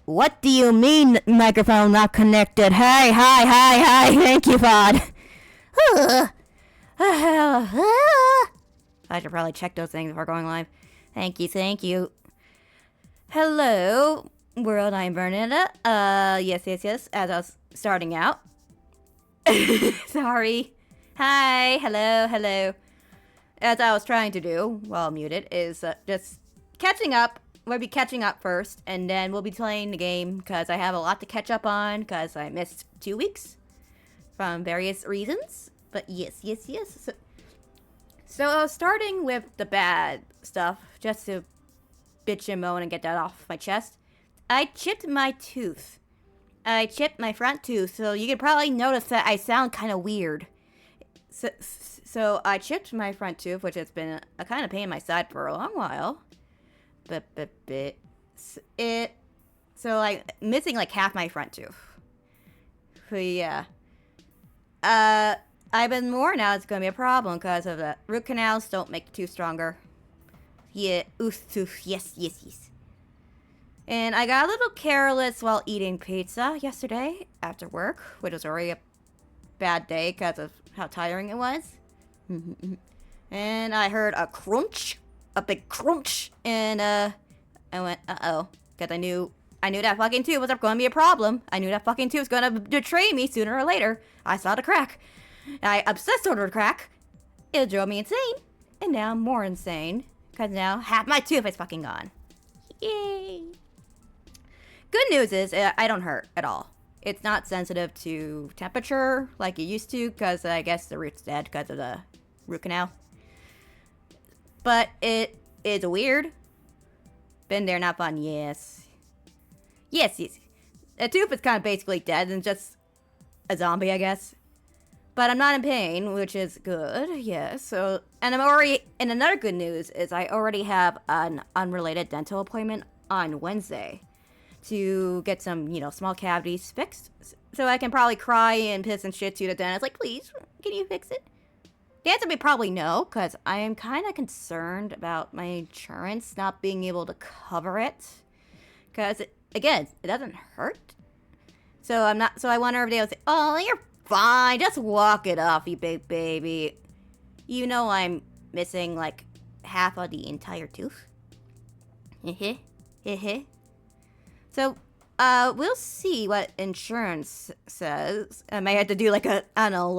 What do you mean microphone not connected? Hi, hi, hi, hi. Thank you, VOD. I should probably check those things before going live. Thank you, thank you. Hello, world, I'm Bernaneta. Yes, as I was starting out. Sorry. Hi, hello. As I was trying to do, while muted, is just catching up. We'll be catching up first, and then we'll be playing the game, because I have a lot to catch up on, because I missed 2 weeks from various reasons. But yes. So I was starting with the bad stuff, just to bitch and moan and get that off my chest. I chipped my tooth. I chipped my front tooth, so you can probably notice that I sound kind of weird. So I chipped my front tooth, which has been a kind of pain in my side for a long while. So like missing like half my front tooth. But yeah. I've been more now. It's gonna be a problem because of the root canals. Don't make the tooth stronger. Yeah, tooth. Yes. And I got a little careless while eating pizza yesterday after work, which was already a bad day because of how tiring it was. And I heard a crunch, a big crunch, and I went, uh-oh, because I knew that fucking tooth was going to be a problem. I knew that fucking tooth was going to betray me sooner or later. I saw the crack. I obsessed over the crack. It drove me insane, and now I'm more insane, because now half my tooth is fucking gone. Yay. Good news is, I don't hurt at all. It's not sensitive to temperature like it used to, because I guess the root's dead because of the root canal. But it is weird. Been there, not fun. Yes. The tooth is kind of basically dead and just a zombie, I guess. But I'm not in pain, which is good. Yes. So, and and another good news is I already have an unrelated dental appointment on Wednesday to get some, small cavities fixed. So I can probably cry and piss and shit to the dentist. Like, please, can you fix it? The answer would be probably no, because I am kind of concerned about my insurance not being able to cover it. Because, again, it doesn't hurt. So I wonder if they would say, oh, you're fine, just walk it off, you big baby. You know I'm missing, like, half of the entire tooth. So, we'll see what insurance says. I may have to do, like, I don't know,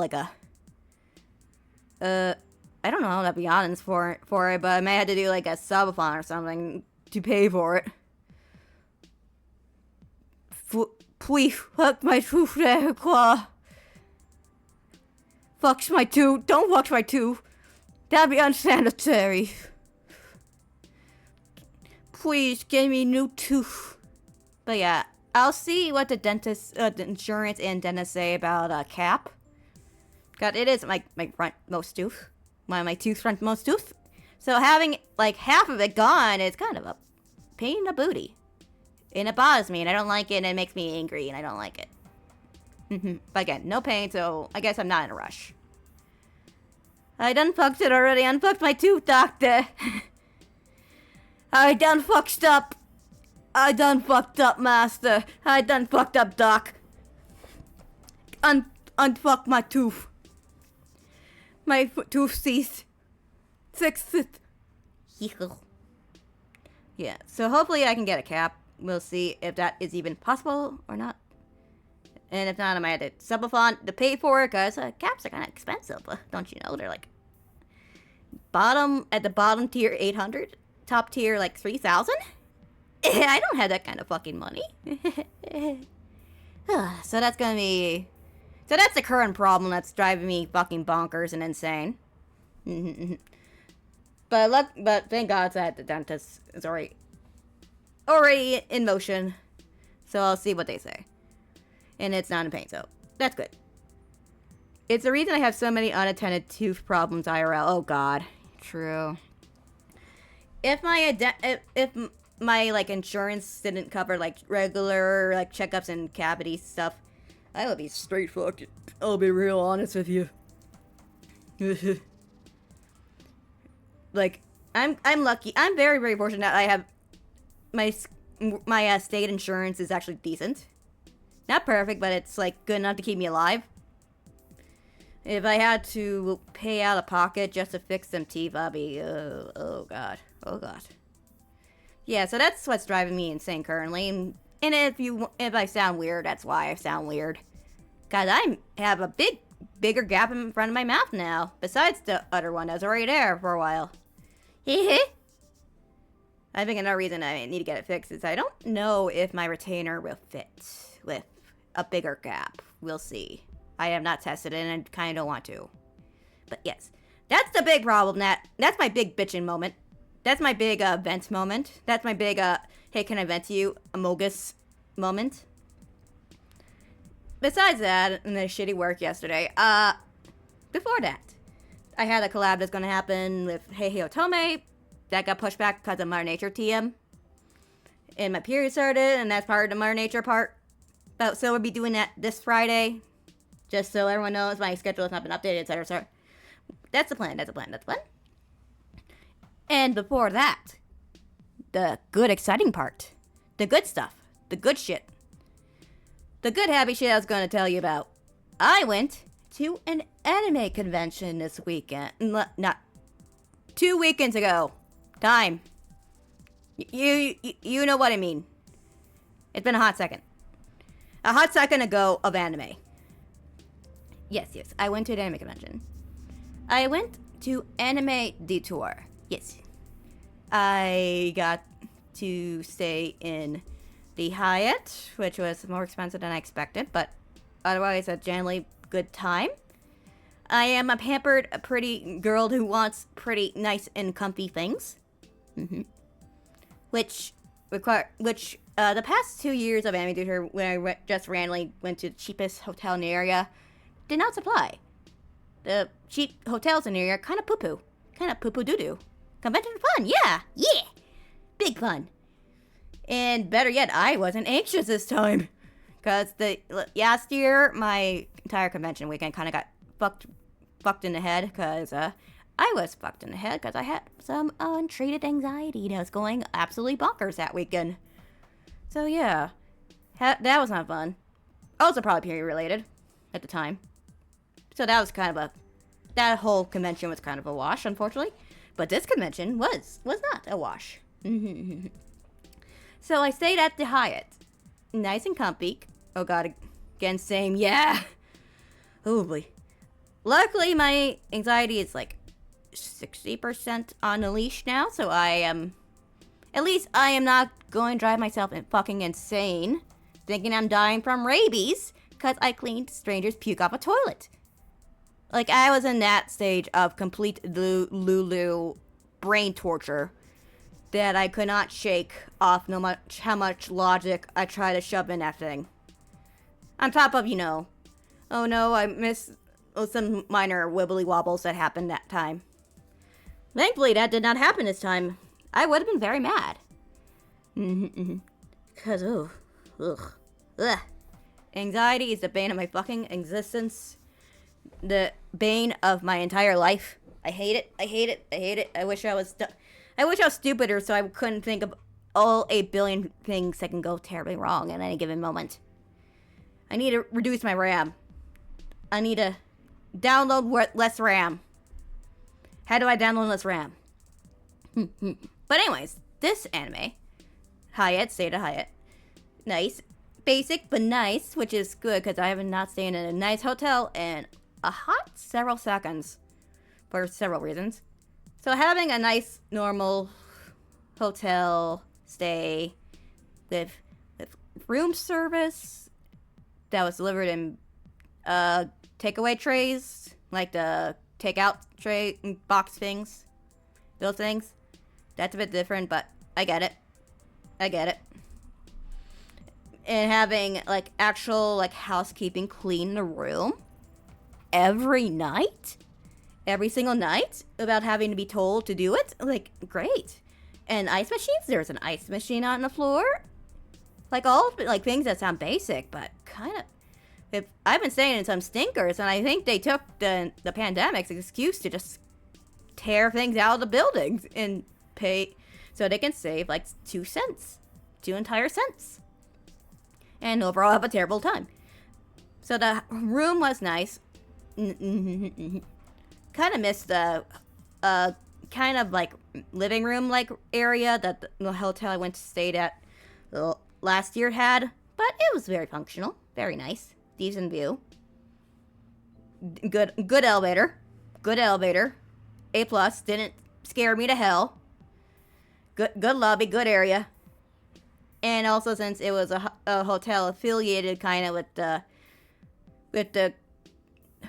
to be honest, for it, but I may have to do, like, a subathon or something to pay for it. Please, fuck my tooth there, Claw. Fuck my tooth. Don't fuck my tooth. That'd be unsanitary. Please, give me new tooth. But yeah, I'll see what the the insurance and dentist say about cap. God, it is my frontmost tooth. My tooth frontmost tooth. So having like half of it gone is kind of a pain in the booty. And it bothers me, and I don't like it, and it makes me angry, and I don't like it. But again, no pain, so I guess I'm not in a rush. I done fucked it already. Unfucked my tooth, doctor. I done fucked up. I done fucked up, master. I done fucked up, doc. Unfuck my tooth. My tooth teeth. Fix it. Yeah, so hopefully I can get a cap. We'll see if that is even possible or not. And if not, I might have to subathon to pay for it, because caps are kind of expensive. Don't you know? They're like at the bottom tier 800, top tier like 3,000. I don't have that kind of fucking money. So that's gonna be. So that's the current problem that's driving me fucking bonkers and insane. But thank God that the dentist is already in motion. So I'll see what they say. And it's not in pain, so that's good. It's the reason I have so many unattended tooth problems IRL. Oh God, true. If my like insurance didn't cover like regular like checkups and cavity stuff, I would be straight fucked. I'll be real honest with you. Like I'm lucky. I'm very fortunate that I have my state insurance is actually decent. Not perfect, but it's like good enough to keep me alive. If I had to pay out of pocket just to fix some teeth, I'd be, oh god. Yeah, so that's what's driving me insane currently. And if I sound weird, that's why I sound weird. Cause I have a bigger gap in front of my mouth now, besides the other one that was already there for a while. Hehe. I think another reason I need to get it fixed is I don't know if my retainer will fit with a bigger gap. We'll see. I have not tested it and I kind of don't want to. But yes, that's the big problem. That's my big bitchin' moment. That's my big vent moment. That's my big, hey, can I vent to you, Amogus moment. Besides that, and the shitty work yesterday, before that, I had a collab that's gonna happen with Hey Otome. That got pushed back because of Mother Nature TM. And my period started, and that's part of the Mother Nature part. So we'll be doing that this Friday. Just so everyone knows, my schedule has not been updated, etc. So that's the plan. And before that, the good exciting part. The good stuff. The good shit. The good happy shit I was going to tell you about. I went to an anime convention this weekend. Not 2 weekends ago. Time. You know what I mean. It's been a hot second. A hot second ago of anime. Yes. I went to an anime convention. I went to Anime Detour. Yes. I got to stay in the Hyatt, which was more expensive than I expected, but otherwise a generally good time. I am a pampered, pretty girl who wants pretty nice and comfy things. Which the past 2 years of Anime Detour, when I just randomly went to the cheapest hotel in the area, did not supply. The cheap hotels in the area kind of poo-poo. Kind of poo-poo doo-doo. Convention fun, yeah! Big fun. And better yet, I wasn't anxious this time. Because last year, my entire convention weekend kind of got fucked in the head. Because I was fucked in the head because I had some untreated anxiety that was going absolutely bonkers that weekend. So yeah, that was not fun. Also probably period related at the time. So that was kind of that whole convention was kind of a wash, unfortunately. But this convention was not a wash. So I stayed at the Hyatt. Nice and comfy. Oh god, again, same, yeah. Oh boy. Luckily, my anxiety is like 60% on the leash now, so at least I am not going to drive myself fucking insane, thinking I'm dying from rabies, because I cleaned strangers' puke off a toilet. Like, I was in that stage of complete Lulu brain torture that I could not shake off no much how much logic I try to shove in that thing. On top of, oh no, I missed some minor wibbly wobbles that happened that time. Thankfully, that did not happen this time. I would have been very mad. Because, ugh. Anxiety is the bane of my fucking existence. The bane of my entire life. I hate it. I wish I was stupider so I couldn't think of all 8 billion things that can go terribly wrong at any given moment. I need to reduce my RAM. I need to download less RAM. How do I download less RAM? But anyways, this anime, Hyatt, stayed at Hyatt. Nice. Basic, but nice, which is good because I have not stayed in a nice hotel in a hot several seconds for several reasons. So having a nice, normal hotel stay with room service that was delivered in takeaway trays, like the takeout tray box things, those things. That's a bit different, but I get it. And having actual housekeeping clean the room every single night, without having to be told to do it, great. And ice machines, there's an ice machine on the floor, all things that sound basic, but kind of, I've been staying in some stinkers, and I think they took the pandemic's excuse to just tear things out of the buildings and pay so they can save 2 cents 2 entire cents. And overall have a terrible time. So the room was nice. Kind of missed the kind of like living room like area that the hotel I went to stayed at last year had, but it was very functional, very nice, decent view, good elevator, A+, didn't scare me to hell, good lobby, good area, and also since it was a hotel affiliated kind of with the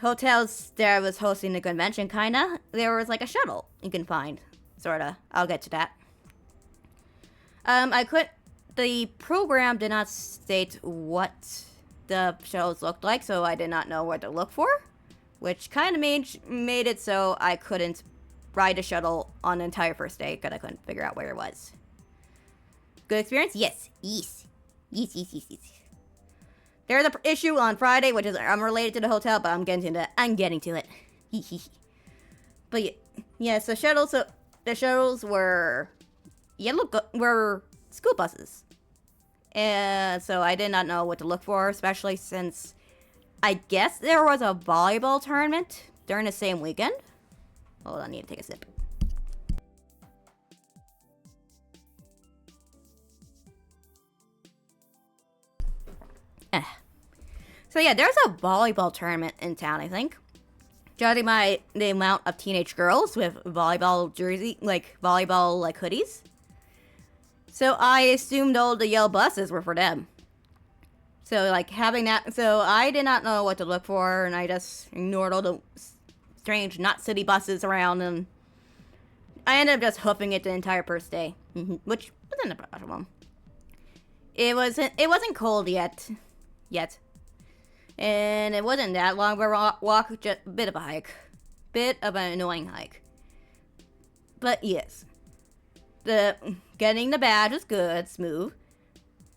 hotels that I was hosting the convention, kinda, there was like a shuttle you can find, sorta. I'll get to that. The program did not state what the shuttles looked like, so I did not know what to look for, which kind of made it so I couldn't ride a shuttle on the entire first day because I couldn't figure out where it was. Good experience? Yes. There's an issue on Friday, which is unrelated to the hotel, but I'm getting to it. But yeah, so the shuttles were school buses. And so I did not know what to look for, especially since I guess there was a volleyball tournament during the same weekend. Hold on, I need to take a sip. So yeah, there's a volleyball tournament in town, I think. Judging by the amount of teenage girls with volleyball hoodies. So I assumed all the yellow buses were for them. So like having that, so I did not know what to look for, and I just ignored all the strange not city buses around, and I ended up just hoofing it the entire first day, which wasn't a problem. It wasn't cold yet, and it wasn't that long of a walk, just a bit of a hike, bit of an annoying hike. But yes, getting the badge was good, smooth.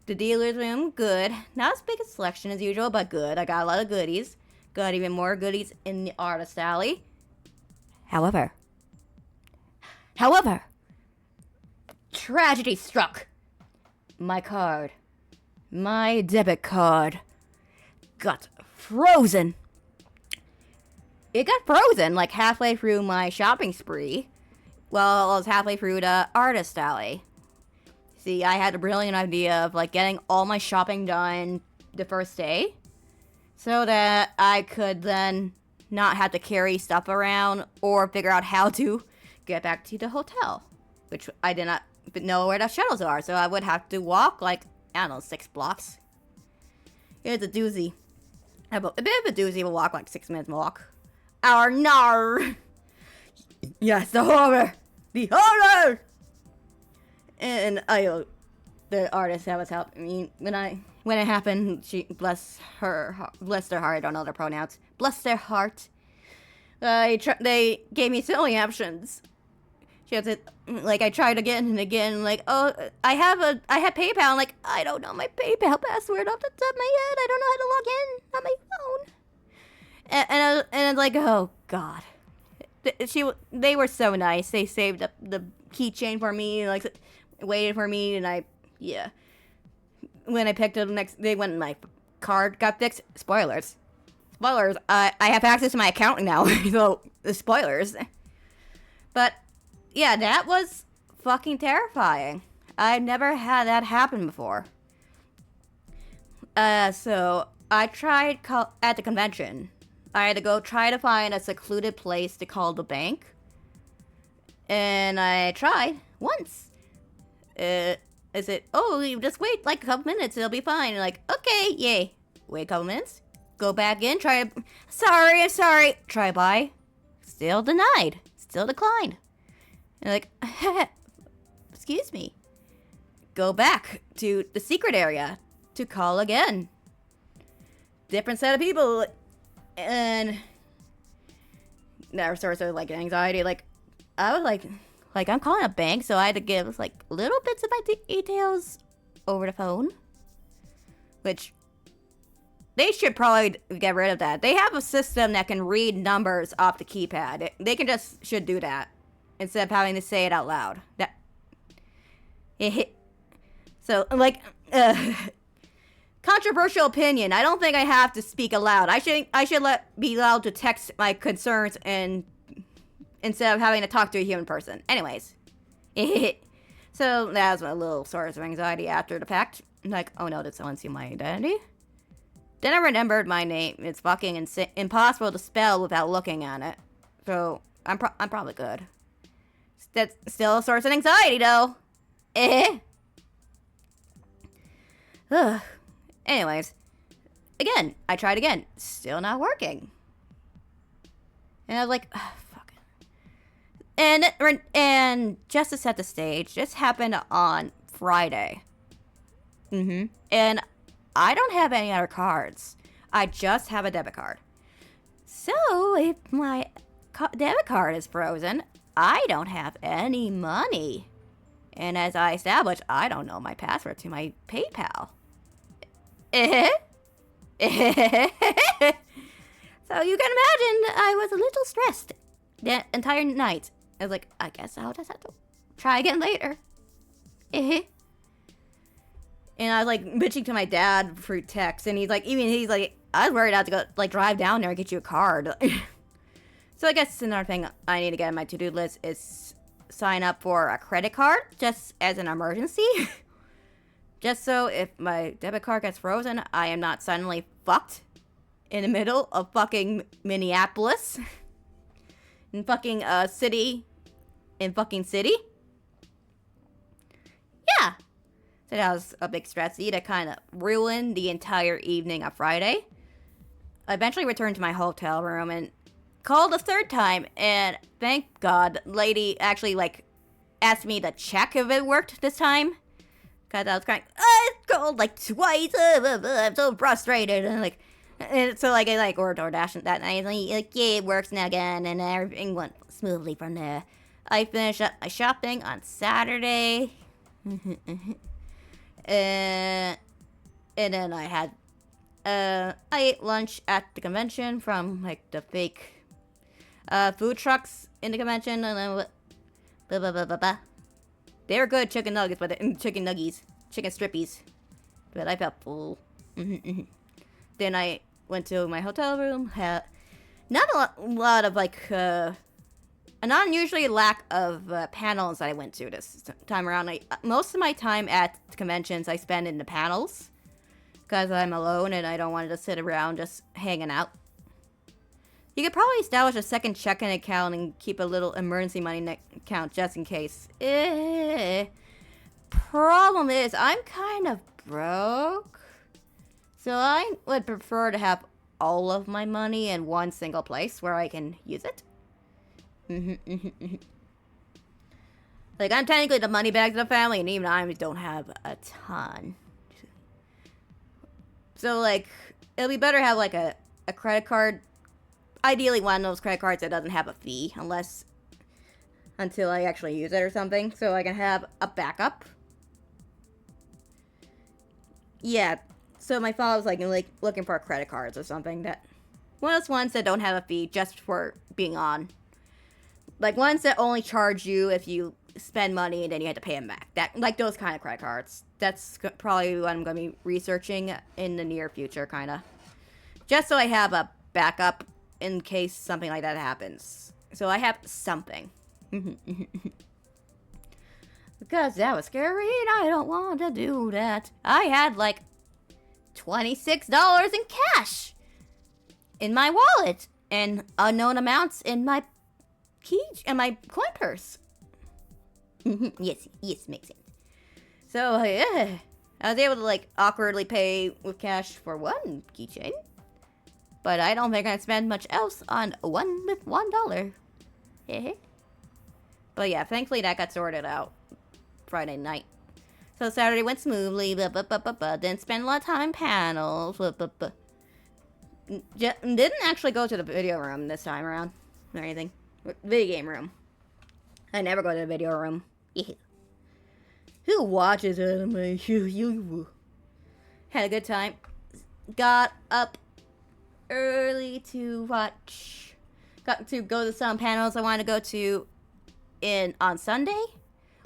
The dealer's room, good. Not as big a selection as usual, but good. I got a lot of goodies. Got even more goodies in the artist alley. However, tragedy struck. My debit card, got frozen. It got frozen like halfway through my shopping spree. Well, I was halfway through the artist alley. See, I had a brilliant idea of like getting all my shopping done the first day, so that I could then not have to carry stuff around or figure out how to get back to the hotel, which I did not know where the shuttles are, so I would have to walk like, I don't know, 6 blocks. It's a doozy. A bit of a doozy of a walk, like 6 minutes walk. Our nar! Yes, the horror! The horror! And the artist that was helping me when it happened, she bless their heart. I don't know their pronouns. Bless their heart. They gave me silly options. She has it like I tried again and again. Like, oh, I have PayPal. I'm like, I don't know my PayPal password off the top of my head. I don't know how to log in on my phone. And I was like, oh god. They were so nice. They saved up the keychain for me, like waited for me, and when I picked up the next day when my card got fixed, spoilers, I have access to my account now, so the spoilers. But yeah, that was fucking terrifying. I've never had that happen before. So I tried at the convention. I had to go try to find a secluded place to call the bank. And I tried once. I said, oh, you just wait like a couple minutes, it'll be fine. And like, okay, yay. Wait a couple minutes. Go back in, sorry. Try by. Still denied. Still declined. And like, excuse me. Go back to the secret area to call again. Different set of people. And that was sort of like anxiety. Like, I was like I'm calling a bank, so I had to give like little bits of my details over the phone, which they should probably get rid of that. They have a system that can read numbers off the keypad. They should do that instead of having to say it out loud. So, like, controversial opinion. I don't think I have to speak aloud. I should be allowed to text my concerns and instead of having to talk to a human person. Anyways. So, that was a little source of anxiety after the fact. Like, oh no, did someone see my identity? Then I remembered my name. It's fucking impossible to spell without looking at it. So, I'm probably good. That's still a source of anxiety, though. Ugh. Anyways. Again, I tried again. Still not working. And I was like, oh, fuck it. And just to set the stage, this happened on Friday. And I don't have any other cards. I just have a debit card. So, if my debit card is frozen, I don't have any money. And as I established, I don't know my password to my PayPal. So you can imagine I was a little stressed the entire night. I was like, I guess I'll just have to try again later. And I was like bitching to my dad through text, and he's like, I was worried I had to go like drive down there and get you a card. So I guess another thing I need to get on my to-do list is sign up for a credit card just as an emergency. Just so if my debit card gets frozen, I am not suddenly fucked in the middle of fucking Minneapolis. In fucking city. Yeah. So that was a big stressy that kind of ruined the entire evening of Friday. I eventually returned to my hotel room and called a third time, and thank God, lady actually like asked me to check if it worked this time. Cause I was crying. I called like twice. I'm so frustrated, and so I ordered DoorDash that night. Like yeah, it works now again, and everything went smoothly from there. I finished up my shopping on Saturday, and then I had I ate lunch at the convention from like the fake food trucks in the convention, and then they were good chicken nuggets, but chicken strippies. But I felt full. Then I went to my hotel room. Had not a lot of like a not unusually lack of panels that I went to this time around. Most of my time at conventions I spend in the panels because I'm alone and I don't want to just sit around just hanging out. You could probably establish a second checking account and keep a little emergency money account just in case. Problem is, I'm kind of broke. So I would prefer to have all of my money in one single place where I can use it. Like, I'm technically the money bag of the family, and even I don't have a ton. So, like, it'll be better to have, like, a credit card. Ideally, one of those credit cards that doesn't have a fee, until I actually use it or something, so I can have a backup. Yeah, so my father was, like looking for credit cards or something that... One of those ones that don't have a fee just for being on. Like, ones that only charge you if you spend money and then you have to pay them back. Like, those kind of credit cards. That's probably what I'm going to be researching in the near future, kind of. Just so I have a backup in case something like that happens. So I have something. Because that was scary and I don't want to do that. I had like $26 in cash in my wallet and unknown amounts in my my coin purse. yes, makes sense. So yeah, I was able to like awkwardly pay with cash for one keychain. But I don't think I'd spend much else on one with $1. But yeah, thankfully that got sorted out Friday night. So Saturday went smoothly, didn't spend a lot of time in panels, didn't actually go to the video room this time around, or anything. Video game room. I never go to the video room. Who watches anime? Had a good time. Got up early to watch. Got to go to some panels I wanted to go to on Sunday.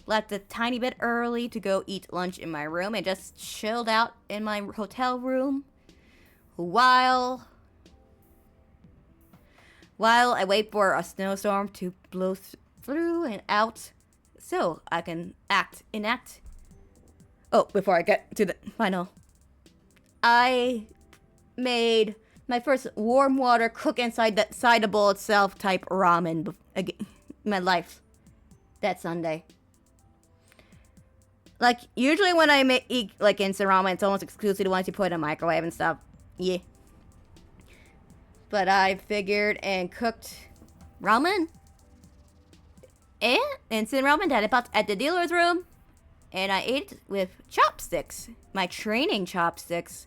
left a tiny bit early to go eat lunch in my room and just chilled out in my hotel room while I wait for a snowstorm to blow through and out so I can enact. Oh, before I get to the final, I made my first warm water cook inside the bowl itself type ramen again in my life that Sunday. Like, usually when I eat, like, instant ramen, it's almost exclusively the ones you put in a microwave and stuff. Yeah. But I figured and cooked ramen. And instant ramen that I bought at the dealer's room. And I ate it with chopsticks. My training chopsticks.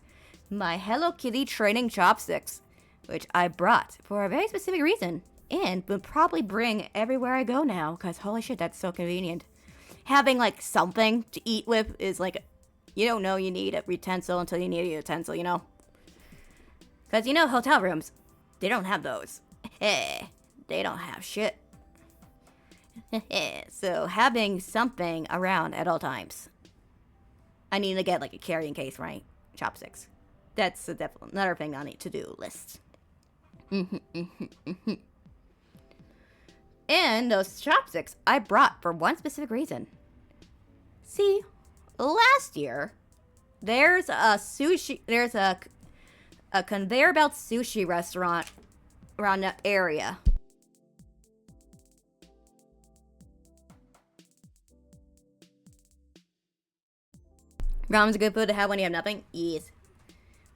My Hello Kitty training chopsticks. Which I brought for a very specific reason. And will probably bring everywhere I go now. Because holy shit, that's so convenient. Having, like, something to eat with is, like, you don't know you need a utensil until you need a utensil, you know? Because, you know, hotel rooms, they don't have those. They don't have shit. So, having something around at all times. I need to get, like, a carrying case, right? Chopsticks. That's another thing on the to-do list. And those chopsticks I brought for one specific reason. See, last year, there's a conveyor belt sushi restaurant around the area. Ramen's a good food to have when you have nothing? Yes.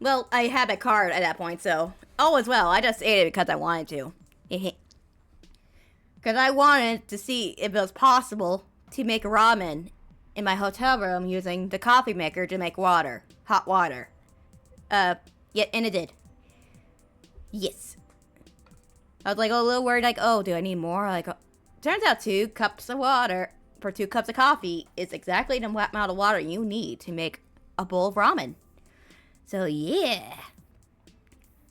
Well, I had a card at that point, so all is well. I just ate it because I wanted to. Because I wanted to see if it was possible to make ramen in my hotel room using the coffee maker to make water. Hot water. Yeah, and it did. Yes. I was like a little worried, like, oh, do I need more? Like, turns out 2 cups of water for 2 cups of coffee is exactly the amount of water you need to make a bowl of ramen. So, yeah.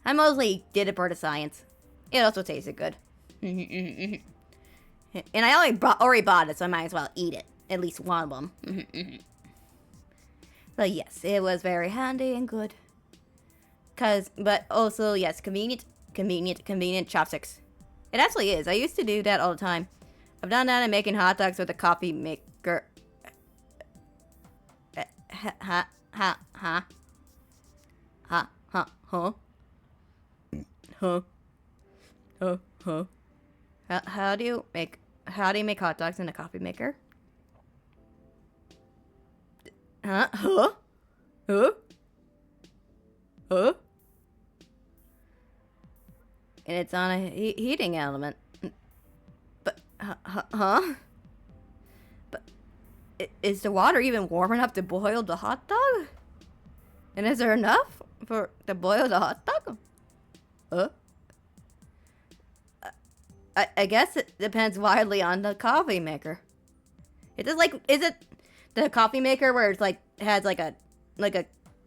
I mostly did it for the science. It also tasted good. And I already bought it, so I might as well eat it. At least one of them. But yes, it was very handy and good. But also, yes, convenient chopsticks. It actually is. I used to do that all the time. I've done that in making hot dogs with a coffee maker. Huh? How do you make hot dogs in a coffee maker? Huh? And it's on a heating element. But, huh? But, is the water even warm enough to boil the hot dog? And is there enough to boil the hot dog? I guess it depends widely on the coffee maker. Is it the coffee maker where it's like, has like a,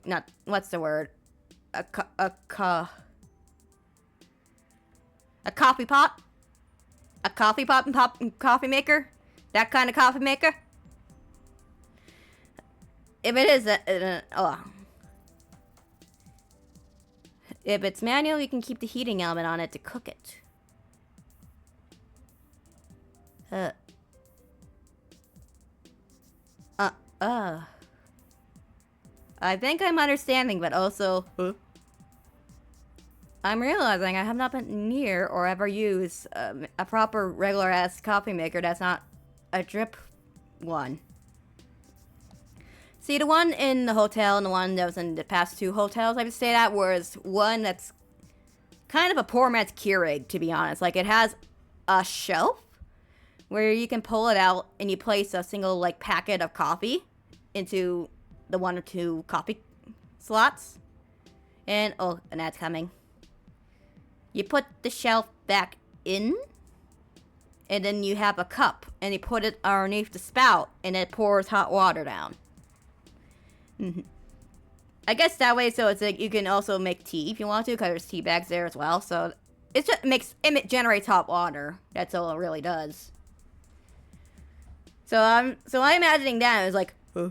not, what's the word? A coffee pot? A coffee pot and coffee maker? That kind of coffee maker? If it is, if it's manual, you can keep the heating element on it to cook it. I think I'm understanding, but also, I'm realizing I have not been near or ever used a proper regular-ass coffee maker that's not a drip one. See, the one in the hotel and the one that was in the past 2 hotels I've stayed at was one that's kind of a poor man's Keurig, to be honest. Like, it has a shelf where you can pull it out and you place a single, like, packet of coffee into the 1 or 2 coffee slots. And, oh, an ad's coming. You put the shelf back in, and then you have a cup, and you put it underneath the spout, and it pours hot water down. I guess that way, so it's like you can also make tea if you want to, because there's tea bags there as well. So it just it generates hot water. That's all it really does. So I'm imagining that. I was like, huh?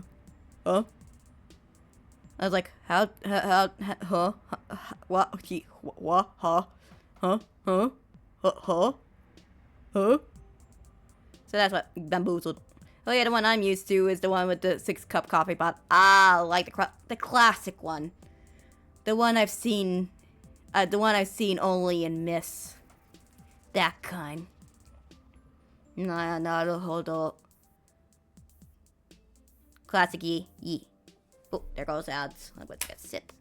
I was like, how, what, what, huh? So that's what bamboozled. Oh yeah, the one I'm used to is the one with the 6-cup coffee pot. Ah, like the classic one. The one I've seen only in Miss. That kind. Nah, hold up. Classic yee. Oh, there goes ads. I'm going to get a sip.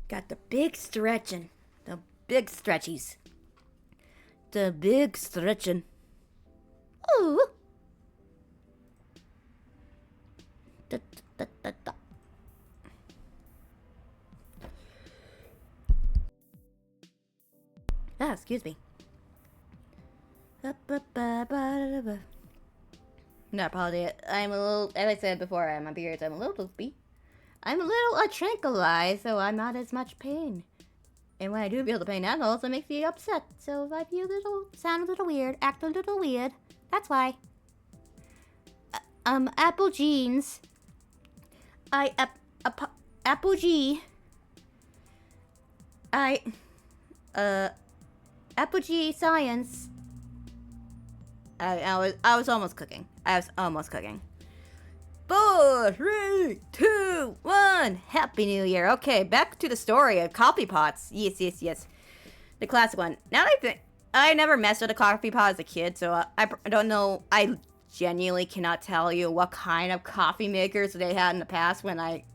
Got the big stretching. The big stretchies. The big stretching. Ooh. Ah, excuse me. No apology. I'm a little, as I said before, my periods, I'm a little loopy. I'm a little tranquilized, so I'm not as much pain. And when I do feel the pain, that also makes me upset. So if I feel sound a little weird, act a little weird, that's why. Apple jeans. Apple G. Apple G science. I was almost cooking. 4, 3, 2, 1. Happy New Year. Okay, back to the story of coffee pots. Yes. The classic one. Now that I think, I never messed with a coffee pot as a kid, so I don't know. I genuinely cannot tell you what kind of coffee makers they had in the past when my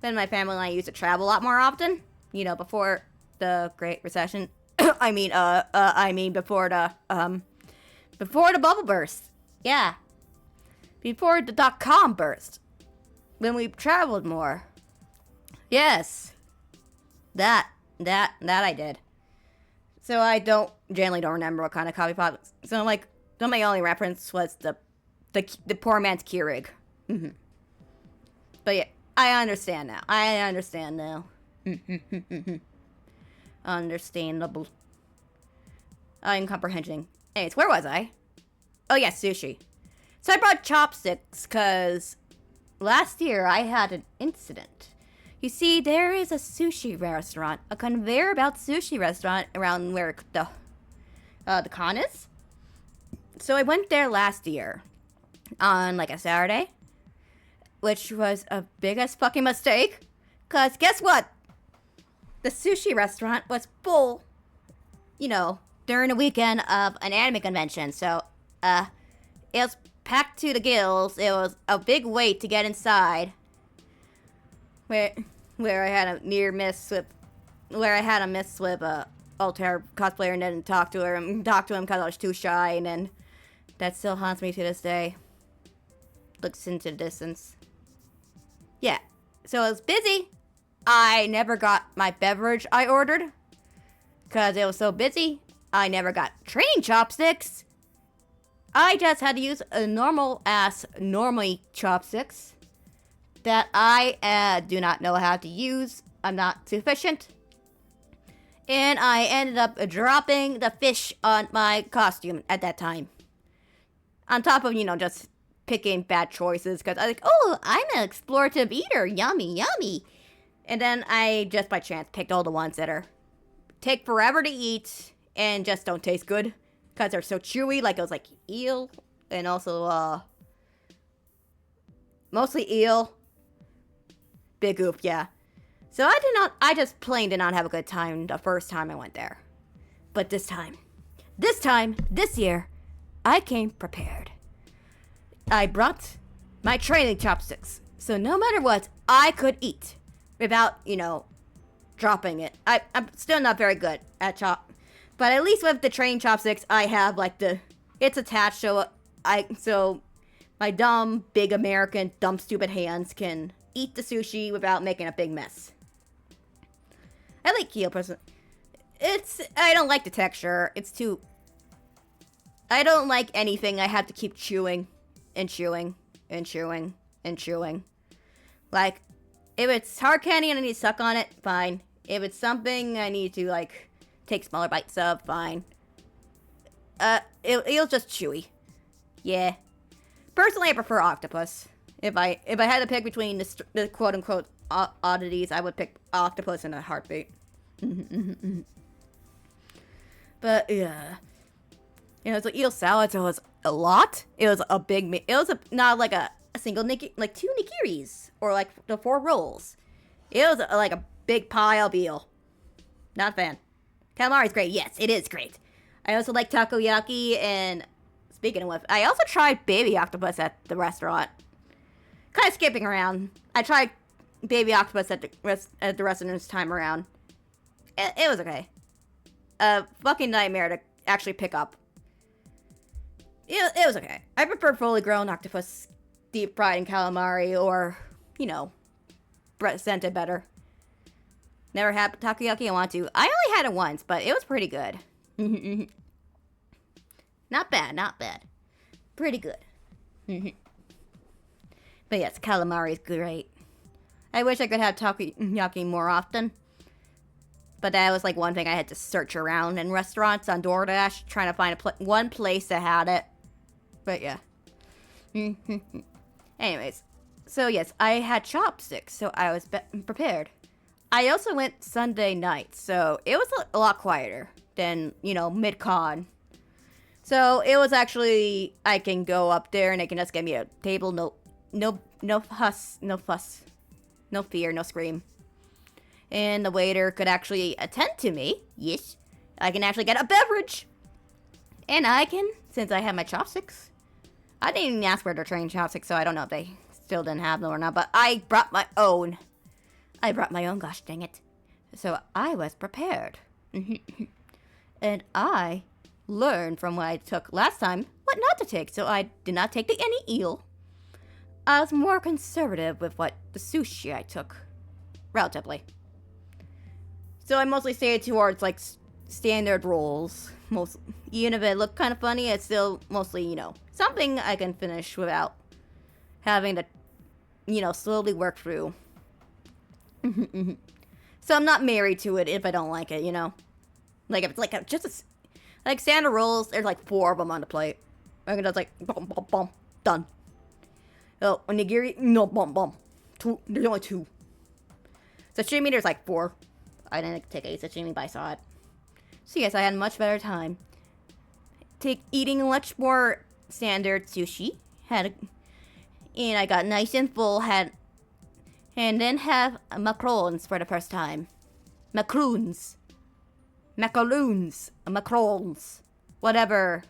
family and I used to travel a lot more often. You know, before the Great Recession. I mean before the bubble burst. Yeah. Before the .com burst. When we traveled more. Yes. That I did. So I generally don't remember what kind of coffee pot. So like, my only reference was the poor man's Keurig. Mm-hmm. But yeah, I understand now. Understandable. I'm comprehending. Anyways, where was I? Oh yeah, sushi. So I brought chopsticks because last year I had an incident. You see, there is a sushi restaurant, a conveyor belt sushi restaurant around where the con is. So I went there last year on like a Saturday, which was a biggest fucking mistake. Cause guess what? The sushi restaurant was full, you know, during the weekend of an anime convention. So, it was packed to the gills. It was a big wait to get inside. Where I had a near miss with, Altair cosplayer and didn't talk to him because I was too shy, and then that still haunts me to this day. Looks into the distance. Yeah, so I was busy. I never got my beverage I ordered because it was so busy. I never got train chopsticks. I just had to use a normally chopsticks that I do not know how to use. I'm not sufficient. And I ended up dropping the fish on my costume at that time. On top of, just picking bad choices because I was like, oh, I'm an explorative eater. Yummy, yummy. And then I just by chance picked all the ones that take forever to eat and just don't taste good because they're so chewy. Like it was like eel and also mostly eel. Big oof, yeah. So I just plain did not have a good time the first time I went there. But this year, I came prepared. I brought my training chopsticks. So no matter what, I could eat without, dropping it. I'm still not very good at but at least with the training chopsticks, I have it's attached, so my my dumb, big American, dumb, stupid hands can eat the sushi without making a big mess. I like keel person. I don't like the texture. It's too... I don't like anything I have to keep chewing and chewing and chewing and chewing. Like, if it's hard candy and I need to suck on it, fine. If it's something I need to, like, take smaller bites of, fine. It'll just chewy. Yeah. Personally, I prefer octopus. If I had to pick between the quote-unquote oddities, I would pick octopus in a heartbeat. But, yeah. You know, it's like eel salad, so it was a lot. It was a big... It was not like a single... Like 2 nigiris. Or like the 4 rolls. It was like a big pile of eel. Not a fan. Calamari's great. Yes, it is great. I also like takoyaki, and speaking of which, I also tried baby octopus at the restaurant. Kind of skipping around. I tried baby octopus at the restaurant this time around. It was okay. Fucking nightmare to actually pick up. It was okay. I prefer fully grown octopus deep fried in calamari, or, you know, scented better. Never had takoyaki, I want to. I only had it once, but it was pretty good. Not bad, not bad. Pretty good. But yes, calamari is great. I wish I could have takoyaki more often. But that was like one thing I had to search around in restaurants on DoorDash, trying to find one place that had it. But yeah. Anyways. So yes, I had chopsticks, so I was prepared. I also went Sunday night, so it was a lot quieter than, you know, mid-con. So it was actually, I can go up there and they can just get me a table, no fuss, no fear, no scream. And the waiter could actually attend to me. Yes, I can actually get a beverage. And I can, since I have my chopsticks. I didn't even ask for the train chopsticks, so I don't know if they still didn't have them or not, but I brought my own. Gosh dang it. So I was prepared. And I learned from what I took last time what not to take, so I did not take any eel. I was more conservative with what the sushi I took. Relatively. So I mostly stayed towards, like, standard rolls. Even if it looked kind of funny, it's still mostly, you know, something I can finish without having to, you know, slowly work through. So I'm not married to it if I don't like it, you know? Like, if it's like like standard rolls, there's like 4 of them on the plate. I can just like, bum, bum, bum, done. Oh, onigiri, no, bum, bum. 2, there's only 2. Sashimi, there's like 4. I didn't take a sashimi, but I saw it. So yes, I had a much better time. Eating much more standard sushi. And I got nice and full, and then have macarons for the first time. Macaroons. Macarons. Whatever.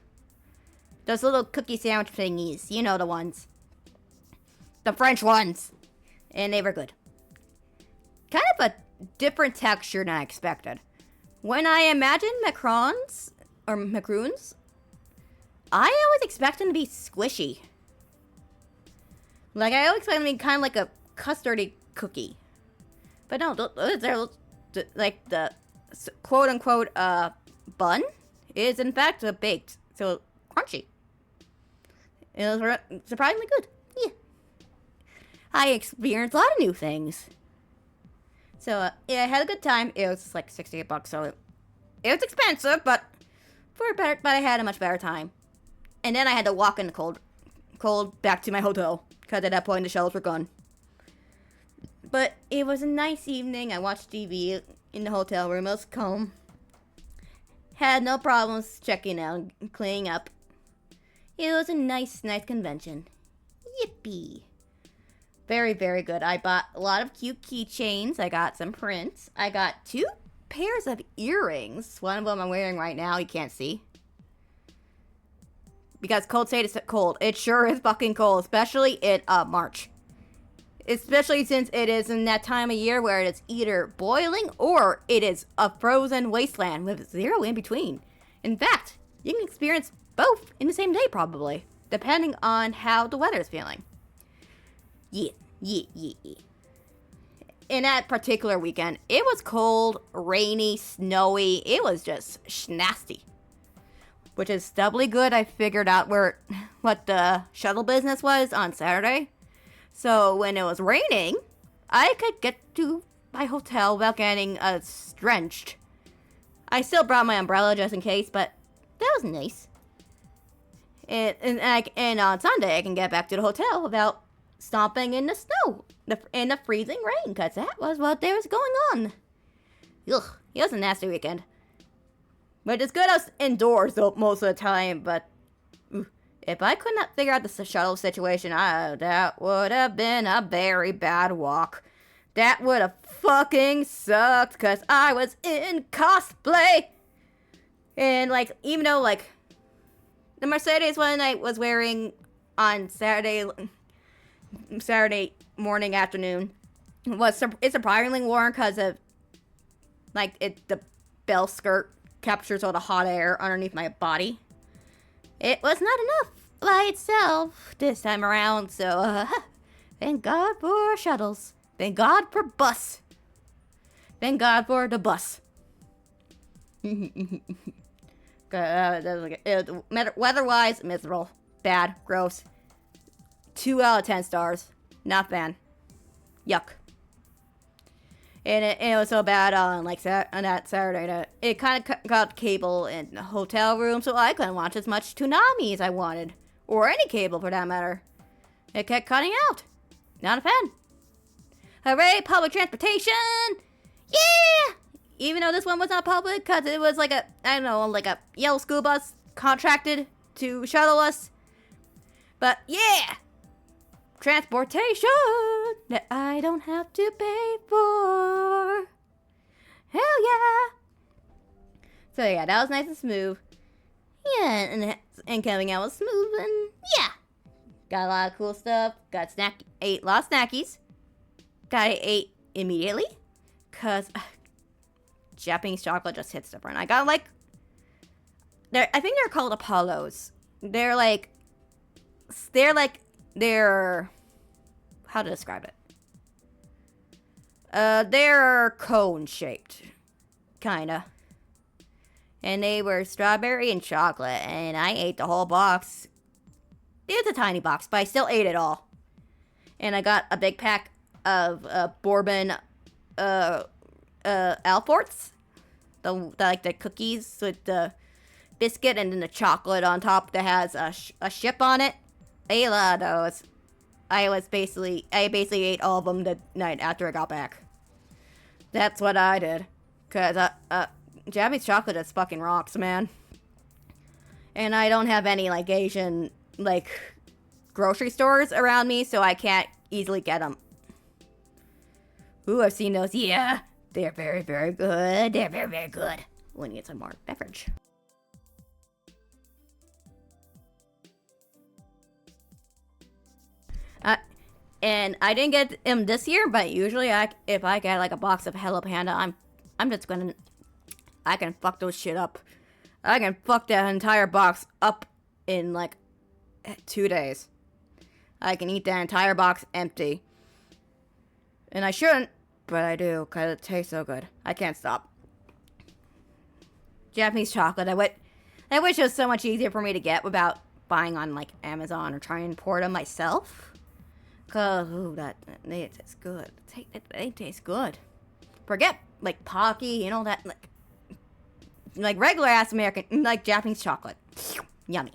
Those little cookie sandwich thingies. You know the ones. The French ones. And they were good. Kind of a different texture than I expected. When I imagined macarons, or macaroons, I always expect them to be squishy. Like, I always expect them to be kind of like a custardy cookie. But no, they're like the quote-unquote bun is in fact baked, so crunchy. It was surprisingly good. Yeah. I experienced a lot of new things. So, yeah, I had a good time. It was like $68, so it was expensive, but but I had a much better time. And then I had to walk in the cold back to my hotel, because at that point the shelves were gone. But it was a nice evening. I watched TV in the hotel room. It was calm. Had no problems checking out and cleaning up. It was a nice convention. Yippee. Very, very good. I bought a lot of cute keychains. I got some prints. I got 2 pairs of earrings. One of them I'm wearing right now. You can't see. Because cold state is cold. It sure is fucking cold. Especially in March. Especially since it is in that time of year where it is either boiling or it is a frozen wasteland with 0 in between. In fact, you can experience both in the same day probably. depending on how the weather's feeling. Yeah. In that particular weekend, it was cold, rainy, snowy. It was just nasty. Which is doubly good. I figured out what the shuttle business was on Saturday. So when it was raining, I could get to my hotel without getting drenched. I still brought my umbrella just in case, but that was nice. And on Sunday, I can get back to the hotel without stomping in the snow, in the freezing rain, because that was what there was going on. Ugh, it was a nasty weekend. But it's good I was indoors though most of the time, but if I could not figure out the shuttle situation, that would have been a very bad walk. That would have fucking sucked, because I was in cosplay. And, like, even though, like, the Mercedes one I was wearing on Saturday morning, afternoon, it's surprisingly warm because of, like, the bell skirt captures all the hot air underneath my body. It was not enough by itself this time around, so thank God for shuttles. Thank God for bus. Thank God for the bus. Weather-wise, miserable. Bad. Gross. 2 out of 10 stars. Not fan. Yuck. And it was so bad on that Saturday that it kind of got cable in the hotel room, so I couldn't watch as much Toonami as I wanted. Or any cable for that matter. It kept cutting out. Not a fan. Hooray, public transportation! Yeah! Even though this one was not public, because it was like a yellow school bus contracted to shuttle us. But yeah! Transportation that I don't have to pay for. Hell yeah! So yeah, that was nice and smooth. Yeah, and coming out was smooth, and yeah. Got a lot of cool stuff. Ate a lot of snackies. I ate immediately. Because Japanese chocolate just hits different. I got I think they're called Apollos. They're how to describe it? They're cone shaped. Kinda. And they were strawberry and chocolate, and I ate the whole box. It's a tiny box, but I still ate it all. And I got a big pack of bourbon Alforts. The cookies with the biscuit and then the chocolate on top that has a ship on it. I ate a lot of those. I basically ate all of them the night after I got back. That's what I did. Cause Japanese chocolate is fucking rocks, man. And I don't have any Asian grocery stores around me, so I can't easily get them. Ooh, I've seen those. Yeah, they're very, very good. They're very, very good. We'll need some more beverage. And I didn't get them this year, but usually if I get a box of Hello Panda, I'm just gonna, I can fuck those shit up. I can fuck that entire box up in 2 days. I can eat that entire box empty. And I shouldn't, but I do, because it tastes so good. I can't stop. Japanese chocolate, I wish it was so much easier for me to get without buying on Amazon or trying to import them myself. Cause, ooh, they taste good. They taste good. Forget, Pocky and all that, regular ass American, Japanese chocolate. Yummy.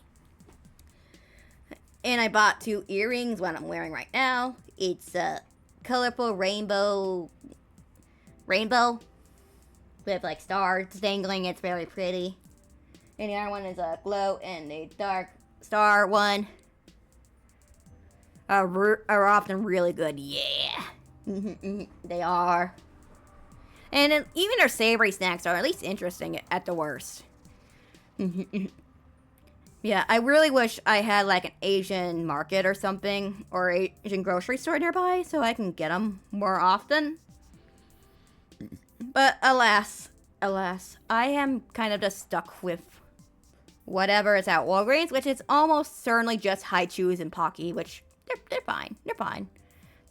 And I bought 2 earrings, what I'm wearing right now. It's a colorful rainbow with stars dangling. It's very pretty. And the other one is a glow and a dark star one. Are often really good. Yeah. They are. And even their savory snacks are at least interesting at the worst. Yeah, I really wish I had an Asian market or something, or Asian grocery store nearby, so I can get them more often. But alas, I am kind of just stuck with whatever is at Walgreens, which is almost certainly just Haichus and Pocky, which they're fine. They're fine.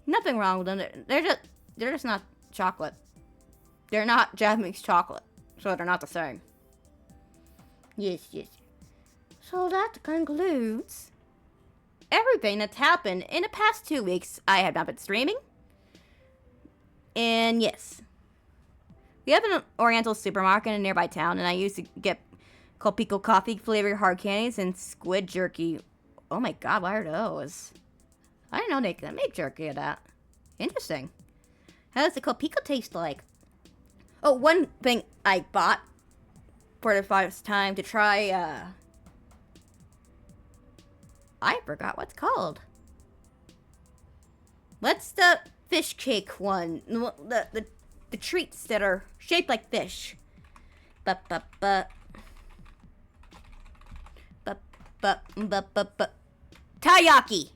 Nothing wrong with them. They're just not chocolate. They're not Japanese chocolate, so they're not the same. Yes. So that concludes everything that's happened in the past 2 weeks. I have not been streaming. And yes, we have an Oriental supermarket in a nearby town, and I used to get Kopiko coffee flavored hard candies and squid jerky. Oh my god, what are those? I didn't know they could make jerky of that. Interesting. How does the Kopiko taste like? Oh, one thing I bought for the first time to try, I forgot what's called. What's the fish cake one? The treats that are shaped like fish. Taiyaki!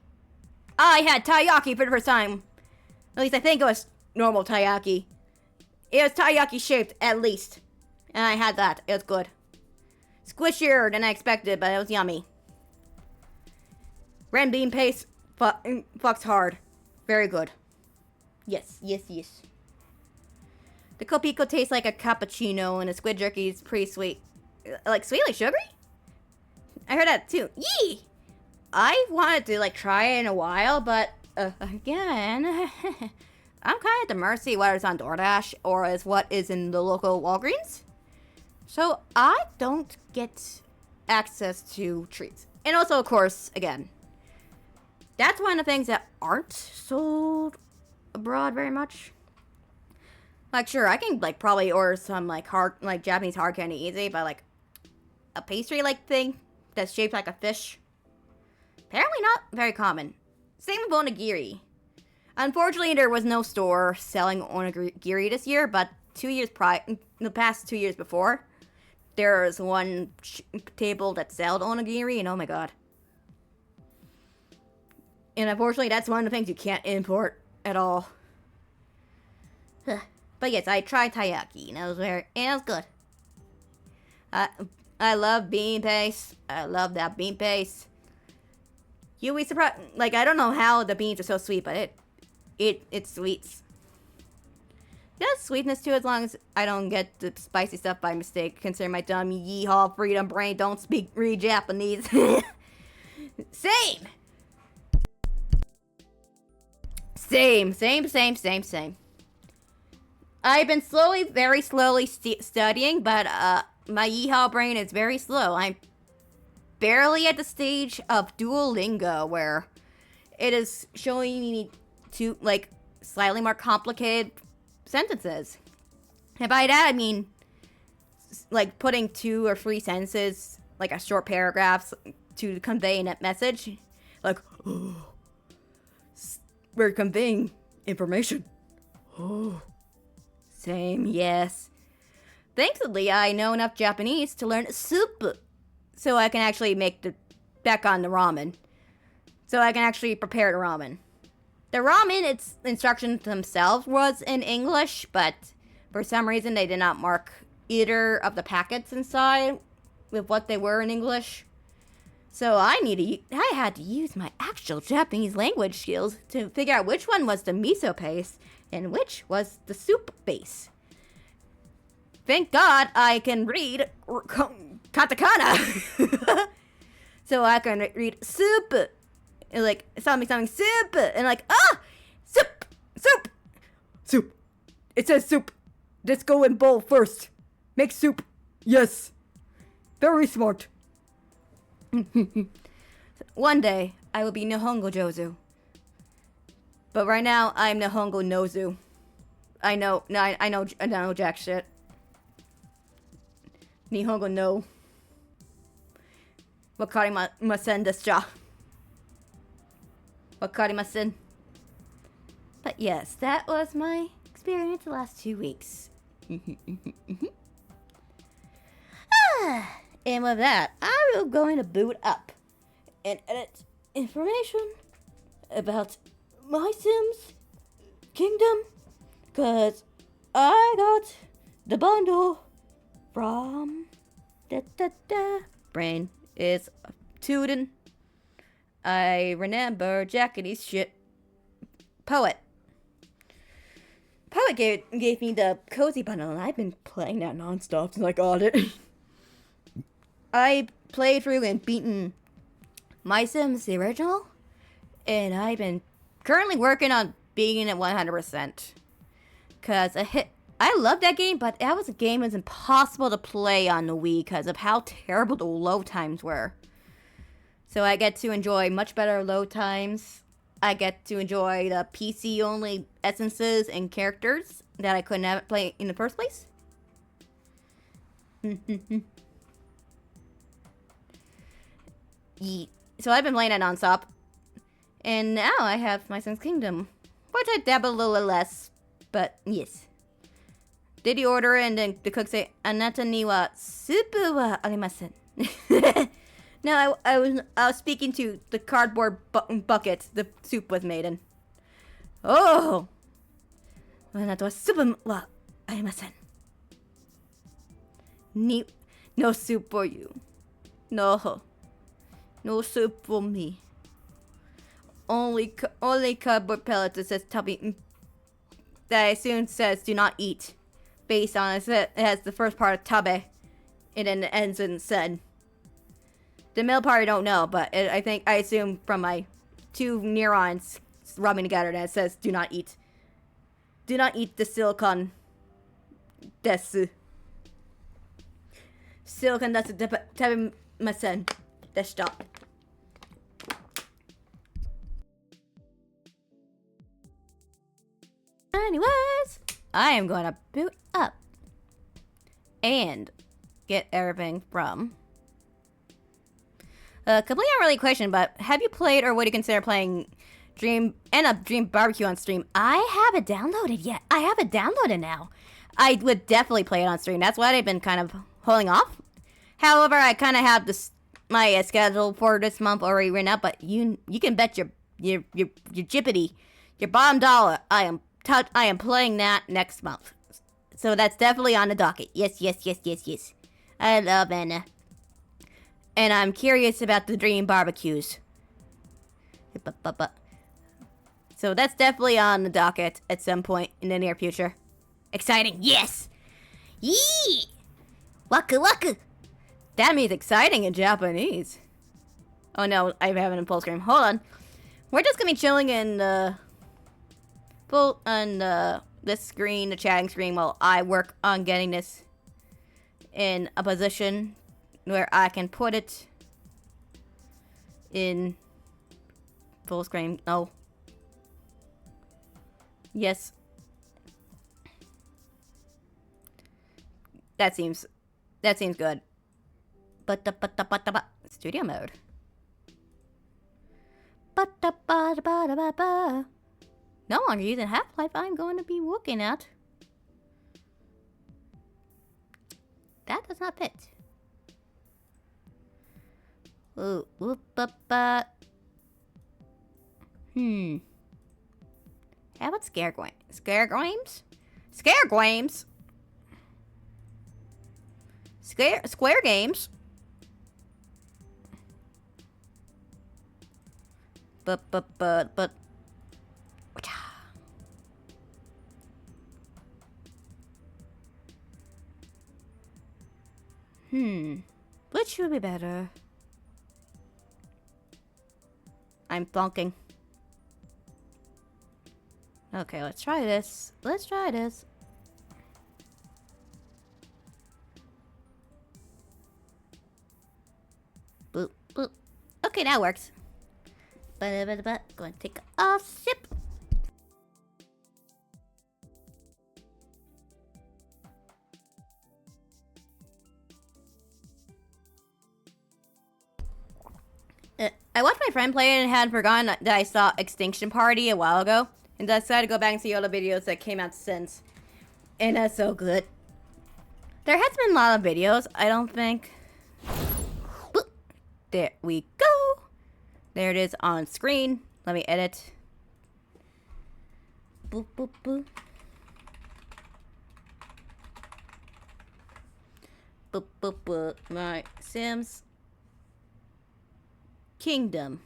I had taiyaki for the first time. At least I think it was normal taiyaki. It was taiyaki shaped, at least. And I had that. It was good. Squishier than I expected, but it was yummy. Red bean paste fucks hard. Very good. Yes. The Kopiko tastes like a cappuccino, and the squid jerky is pretty sweet. Like sweetly sugary? I heard that too. Yee! I wanted to try it in a while, but again, I'm kind of at the mercy of what is on DoorDash or is what is in the local Walgreens. So I don't get access to treats. And also, of course, again, that's one of the things that aren't sold abroad very much. Sure, I can probably order some Japanese hard candy easy, but a pastry thing that's shaped like a fish. Apparently not very common. Same with onigiri. Unfortunately, there was no store selling onigiri this year, but the past 2 years before, there was one table that sold onigiri, and oh my god. And unfortunately, that's one of the things you can't import at all. But yes, I tried taiyaki, and it was good. I love bean paste. I love that bean paste. You'll be surprised. I don't know how the beans are so sweet, but it sweets. It has sweetness too, as long as I don't get the spicy stuff by mistake, considering my dumb yeehaw freedom brain don't read Japanese. Same. I've been very slowly studying, but my yeehaw brain is very slow. I'm barely at the stage of Duolingo, where it is showing me two, slightly more complicated sentences. And by that, I mean, putting 2 or 3 sentences, a short paragraphs, to convey a message. We're conveying information. Oh. Same, yes. Thankfully, I know enough Japanese to learn soup, so I can actually back on the ramen. So I can actually prepare the ramen. The ramen, its instructions themselves was in English, but for some reason they did not mark either of the packets inside with what they were in English. So I had to use my actual Japanese language skills to figure out which one was the miso paste and which was the soup base. Thank God I can read katakana. So I can read soup. And something soup. And soup. It says soup. Let's go in bowl first. Make soup. Yes. Very smart. One day, I will be Nihongo Jozu. But right now, I'm Nihongo Nozu. I know jack shit. Nihongo no. Wakarimasen desu ja. Wakarimasen. But yes, that was my experience the last 2 weeks. And with that, I will going to boot up and edit information about MySims Kingdom, cause I got the bundle from brain is tootin'. I remember Jackady's shit. Poet gave me the cozy bundle, and I've been playing that nonstop since I got it. I played through and beaten MySims the original, and I've been currently working on beating it 100%. Cause I love that game, but that was a game that was impossible to play on the Wii because of how terrible the load times were. So I get to enjoy much better load times. I get to enjoy the PC-only essences and characters that I couldn't have play in the first place. So I've been playing it nonstop. And now I have MySims Kingdom, which I dabble a little less, but yes. Did you order and then the cook say, "Anata ni wa supu wa arimasen." No, I was speaking to the cardboard bucket the soup was made in. Oh! Anata wa supu wa arimasen. No soup for you. No. No soup for me. Only cardboard pellets that says tabi. That I assume says do not eat. Based on it has the first part of tabe. And then it ends in said. The middle part I don't know, but I assume from my two neurons rubbing together that it says do not eat. Do not eat the silicon desu. Silicon desu tabimasen. Deshita. Anyways, I am going to boot up and get everything from completely unrelated question, but have you played or would you consider playing Dream Barbecue on stream? I haven't downloaded yet. I have it downloaded now. I would definitely play it on stream. That's why I've been kind of holding off. However, I kind of have my schedule for this month already written up, but you can bet your jippity, your bottom dollar, I am playing that next month. So that's definitely on the docket. Yes. I love Anna. And I'm curious about the Dream Barbecues. So that's definitely on the docket at some point in the near future. Exciting, yes! Yee! Waku! That means exciting in Japanese. Oh no, I have an impulse scream. Hold on. We're just gonna be chilling in this screen, the chatting screen, while I work on getting this in a position where I can put it in full screen. No. Yes. That seems good. But studio mode. No longer using Half-Life. I'm going to be looking at. That does not fit. Ooh, How about Scare Games? Square Games. But. Which would be better? I'm flunking. Okay, let's try this. Boop. Okay, that works. Going to take a sip. I watched my friend play it and had forgotten that I saw Extinction Party a while ago. And decided to go back and see all the videos that came out since. And that's so good. There has been a lot of videos, I don't think. Boop. There we go. There it is on screen. Let me edit. Boop. Boop. My Sims Kingdom.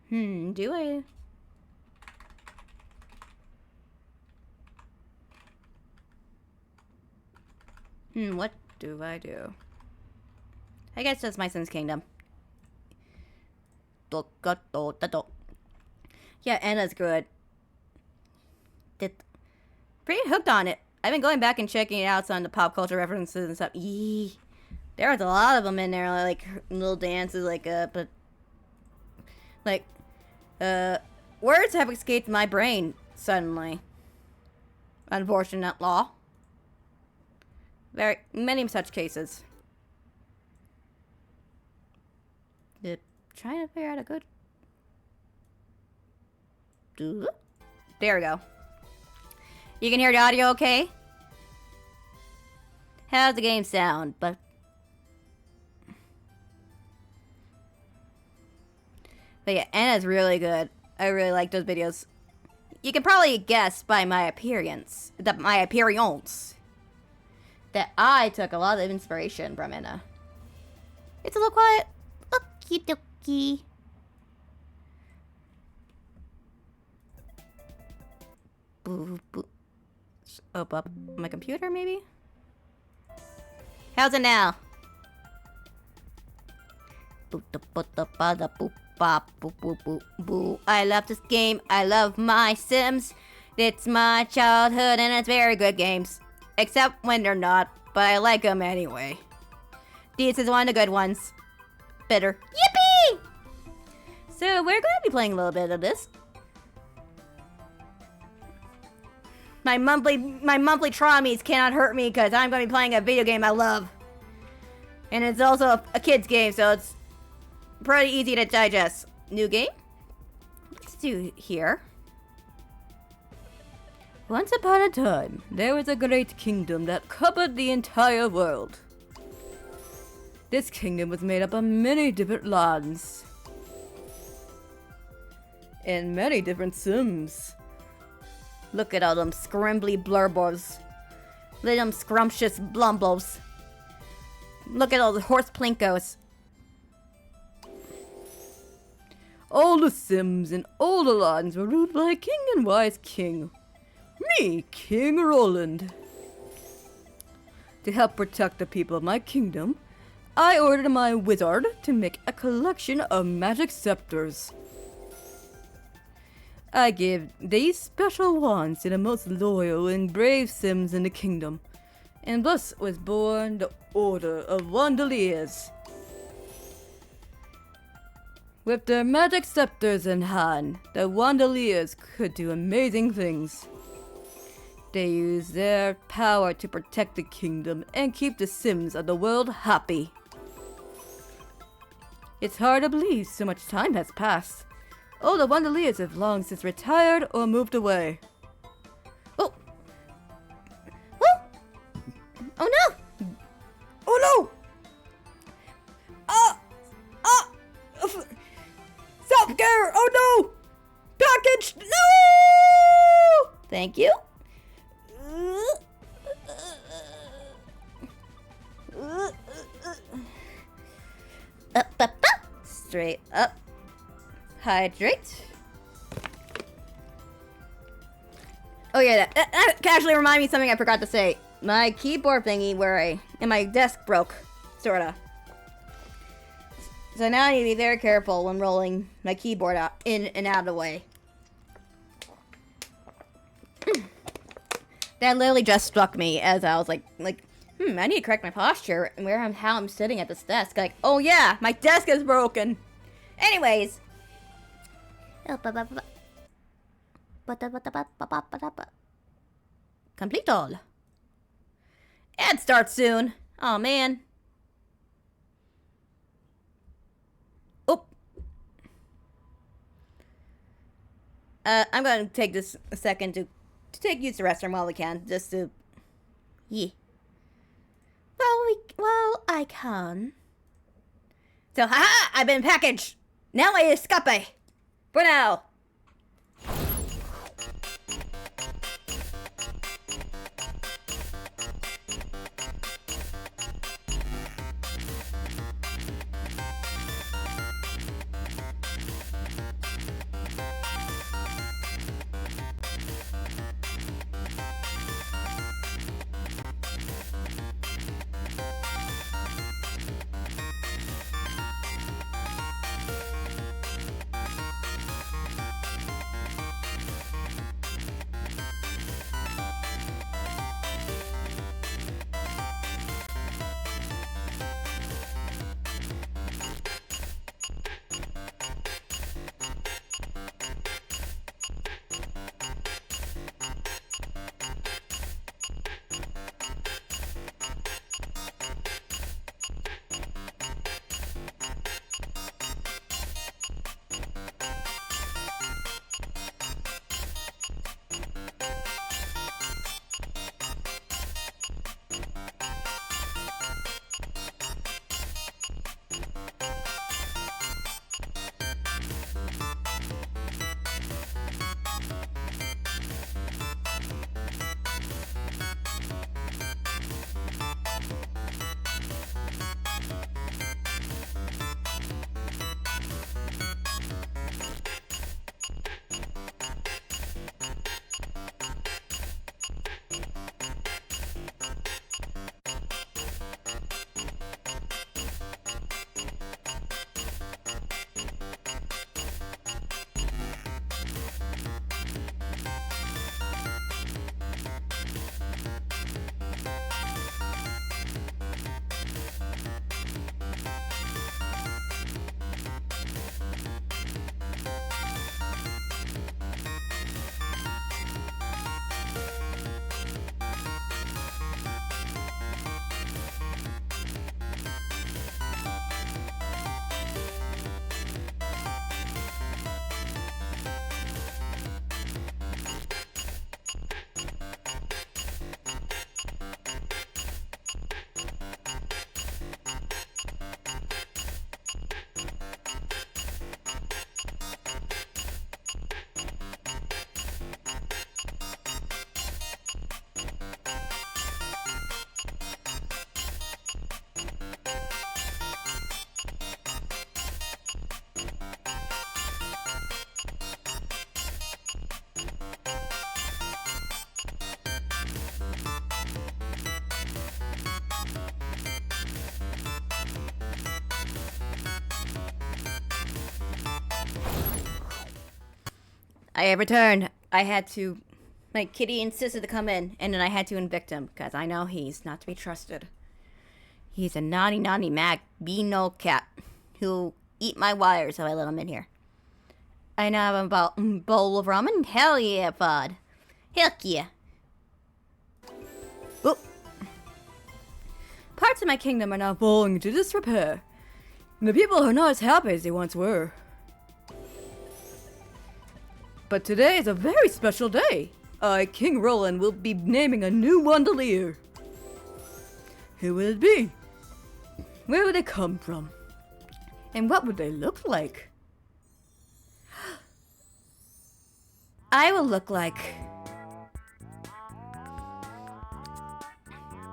Do I? What do I do? I guess that's MySims Kingdom. Yeah, Anna's good. Pretty hooked on it. I've been going back and checking it out, some of the pop culture references and stuff. Yee. There was a lot of them in there, like little dances, but words have escaped my brain suddenly. Unfortunate law. Very many such cases. Trying to figure out a good. There we go. You can hear the audio okay? How's the game sound? But yeah, Anna's really good. I really like those videos. You can probably guess by my appearance, that I took a lot of inspiration from Anna. It's a little quiet. Okie dokie. Boo boo. Up my computer, maybe? How's it now? I love this game. I love my Sims. It's my childhood and it's very good games. Except when they're not, but I like them anyway. This is one of the good ones. Bitter. Yippee! So we're going to be playing a little bit of this. My monthly traumies cannot hurt me because I'm going to be playing a video game I love. And it's also a kid's game, so it's pretty easy to digest. New game? Let's do here. Once upon a time, there was a great kingdom that covered the entire world. This kingdom was made up of many different lands. And many different Sims. Look at all them scrambly blurbos. Look at them scrumptious blumbos. Look at all the horse plinkos. All the Sims and all the lands were ruled by a king and wise king. Me, King Roland. To help protect the people of my kingdom, I ordered my wizard to make a collection of magic scepters. I give these special wands to the most loyal and brave Sims in the kingdom, and thus was born the Order of Wandaliers. With their magic scepters in hand, the Wandaliers could do amazing things. They used their power to protect the kingdom and keep the Sims of the world happy. It's hard to believe so much time has passed. All the Wandaliers have long since retired or moved away. Oh! Oh! Oh no! Oh no! Self-care! Oh no! Package! No! Thank you. Up. Straight up. Hydrate. Oh yeah, that casually reminded me of something I forgot to say. My keyboard thingy and my desk broke, sorta. So now I need to be very careful when rolling my keyboard out in and out of the way. That literally just struck me as I was like, I need to correct my posture and how I'm sitting at this desk. Like, oh yeah, my desk is broken. Anyways. Complete all. Ad starts soon. Oh man. Oh. I'm gonna take this a second to use the restroom while we can, just to. Yeah. Well, I can. So, haha! I've been packaged. Now I escape. For now. I have returned. I had to... My kitty insisted to come in, and then I had to evict him, because I know he's not to be trusted. He's a naughty Mag-Beano cat who'll eat my wires if I let him in here. I now have a bowl of ramen? Hell yeah, bud. Heck yeah. Oh. Parts of my kingdom are now falling into disrepair. And the people are not as happy as they once were. But today is a very special day. I, King Roland, will be naming a new Wandalier. Who will it be? Where would they come from? And what would they look like? I will look like...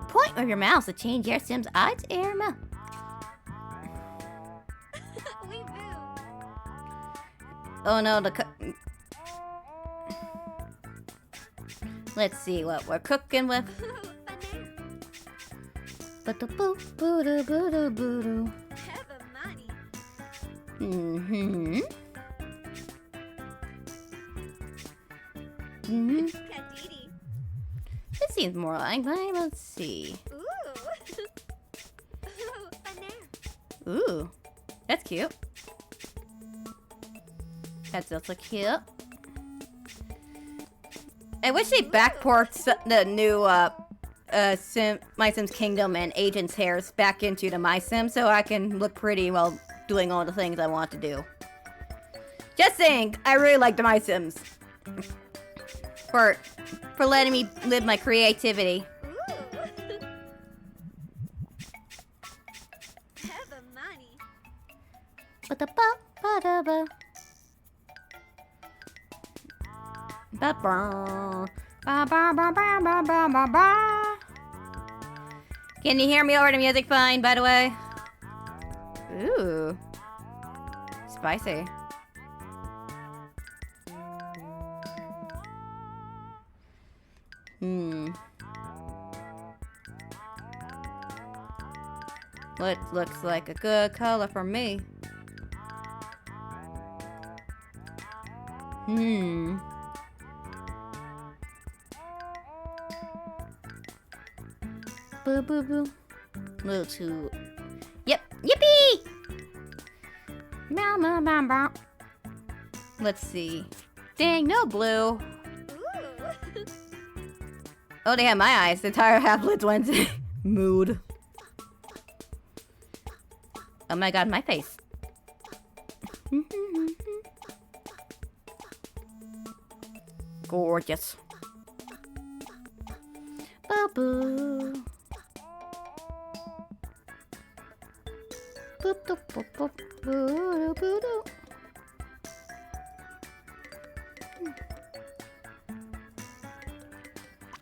Point with your mouse to change your Sim's eye to air mouth. Oh no, let's see what we're cooking with. Mm-hmm. Mm-hmm. This seems more like that. Let's see. Ooh, that's cute. That's also cute. I wish they backport the new MySims Kingdom and Agent's hairs back into the MySims so I can look pretty while doing all the things I want to do. Just saying, I really like the MySims. For letting me live my creativity. Can you hear me over the music fine, by the way? Ooh. Spicy. What looks like a good color for me. Boo boo boo. Little too. Yep. Yippee! Meow meow meow meow. Let's see. Dang, no blue. Oh, they have my eyes. The entire half-lit Wednesday. Mood. Oh my god, my face. Gorgeous. Boo-boo. Boop-doop-boop-boop-boo-doo-boo-doo.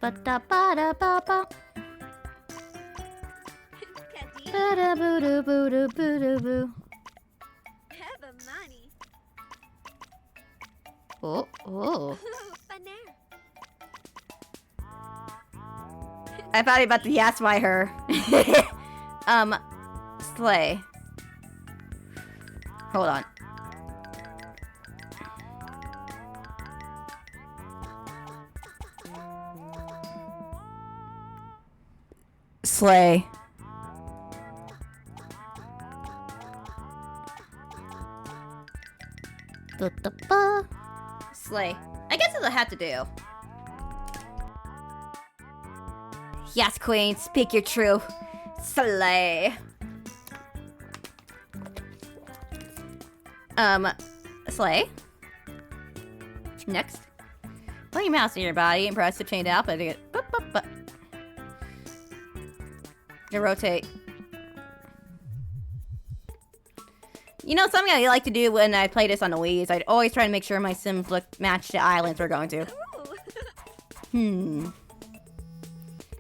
Ba-da-ba-da-ba-ba. Ba-da-boo-doo-boo-doo-boo-doo-boo. Oh, oh. I thought about to yes by her. Slay. Hold on. Slay. Slay. I guess it'll have to do. Yes, queen, speak your truth. Slay. Slay. Next. Put your mouse in your body and press the chain out, but it you rotate. You know, something I like to do when I play this on the Wii is I'd always try to make sure my Sims match the islands we're going to.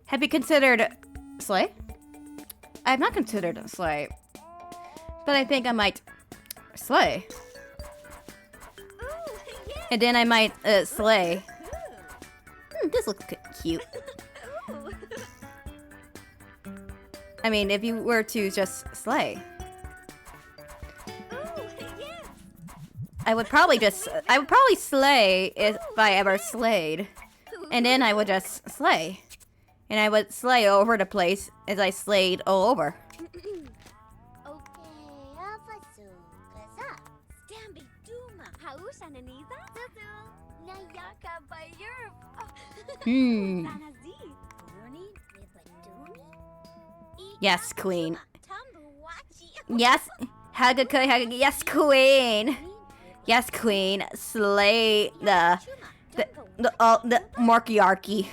Have you considered Slay? I have not considered Slay. But I think I might Slay. And then I might Slay. This looks cute. I mean, if you were to just Slay. I would probably slay if I ever slayed. And then I would just slay. And I would slay over the place as I slayed all over. Yes, queen. Yes. Yes, queen. Yes, queen. Slay the markyarchy.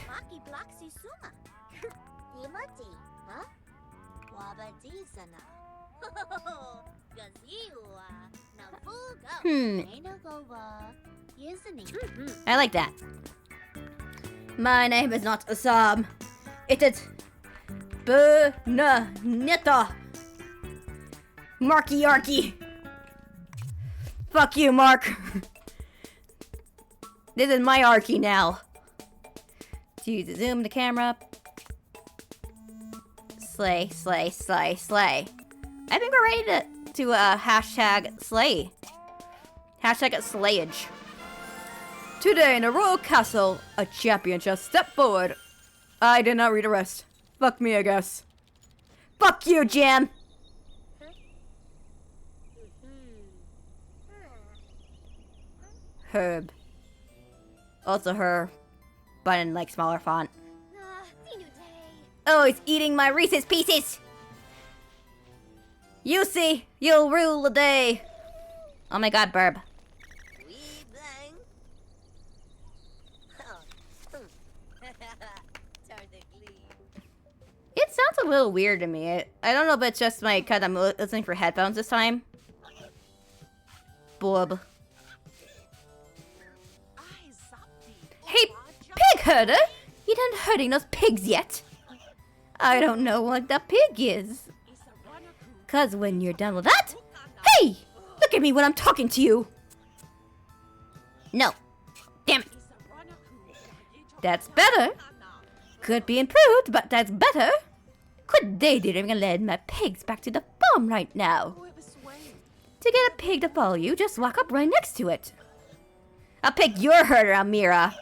I like that. My name is not Assam. It is Neta. Markyarchy. Fuck you, Mark. This is my archy now. To zoom the camera up. Slay, slay, slay, slay. I think we're ready to hashtag slay. Hashtag slayage. Today in the royal castle, a champion shall step forward. I did not read the rest. Fuck me, I guess. Fuck you, Jam. Herb. Also her, but in like smaller font. Oh, it's eating my Reese's Pieces! You see, you'll rule the day. Oh my god, Burb. It sounds a little weird to me. I don't know if it's just my, cause I'm listening for headphones this time. Blub. Hey, pig herder! You done hurting those pigs yet? I don't know what the pig is. Cause when you're done with that, hey! Look at me when I'm talking to you! No. Damn it. That's better. Could be improved, but that's better. Could they didn't even lead my pigs back to the farm right now? To get a pig to follow you, just walk up right next to it. I'll pick your herder, Amira.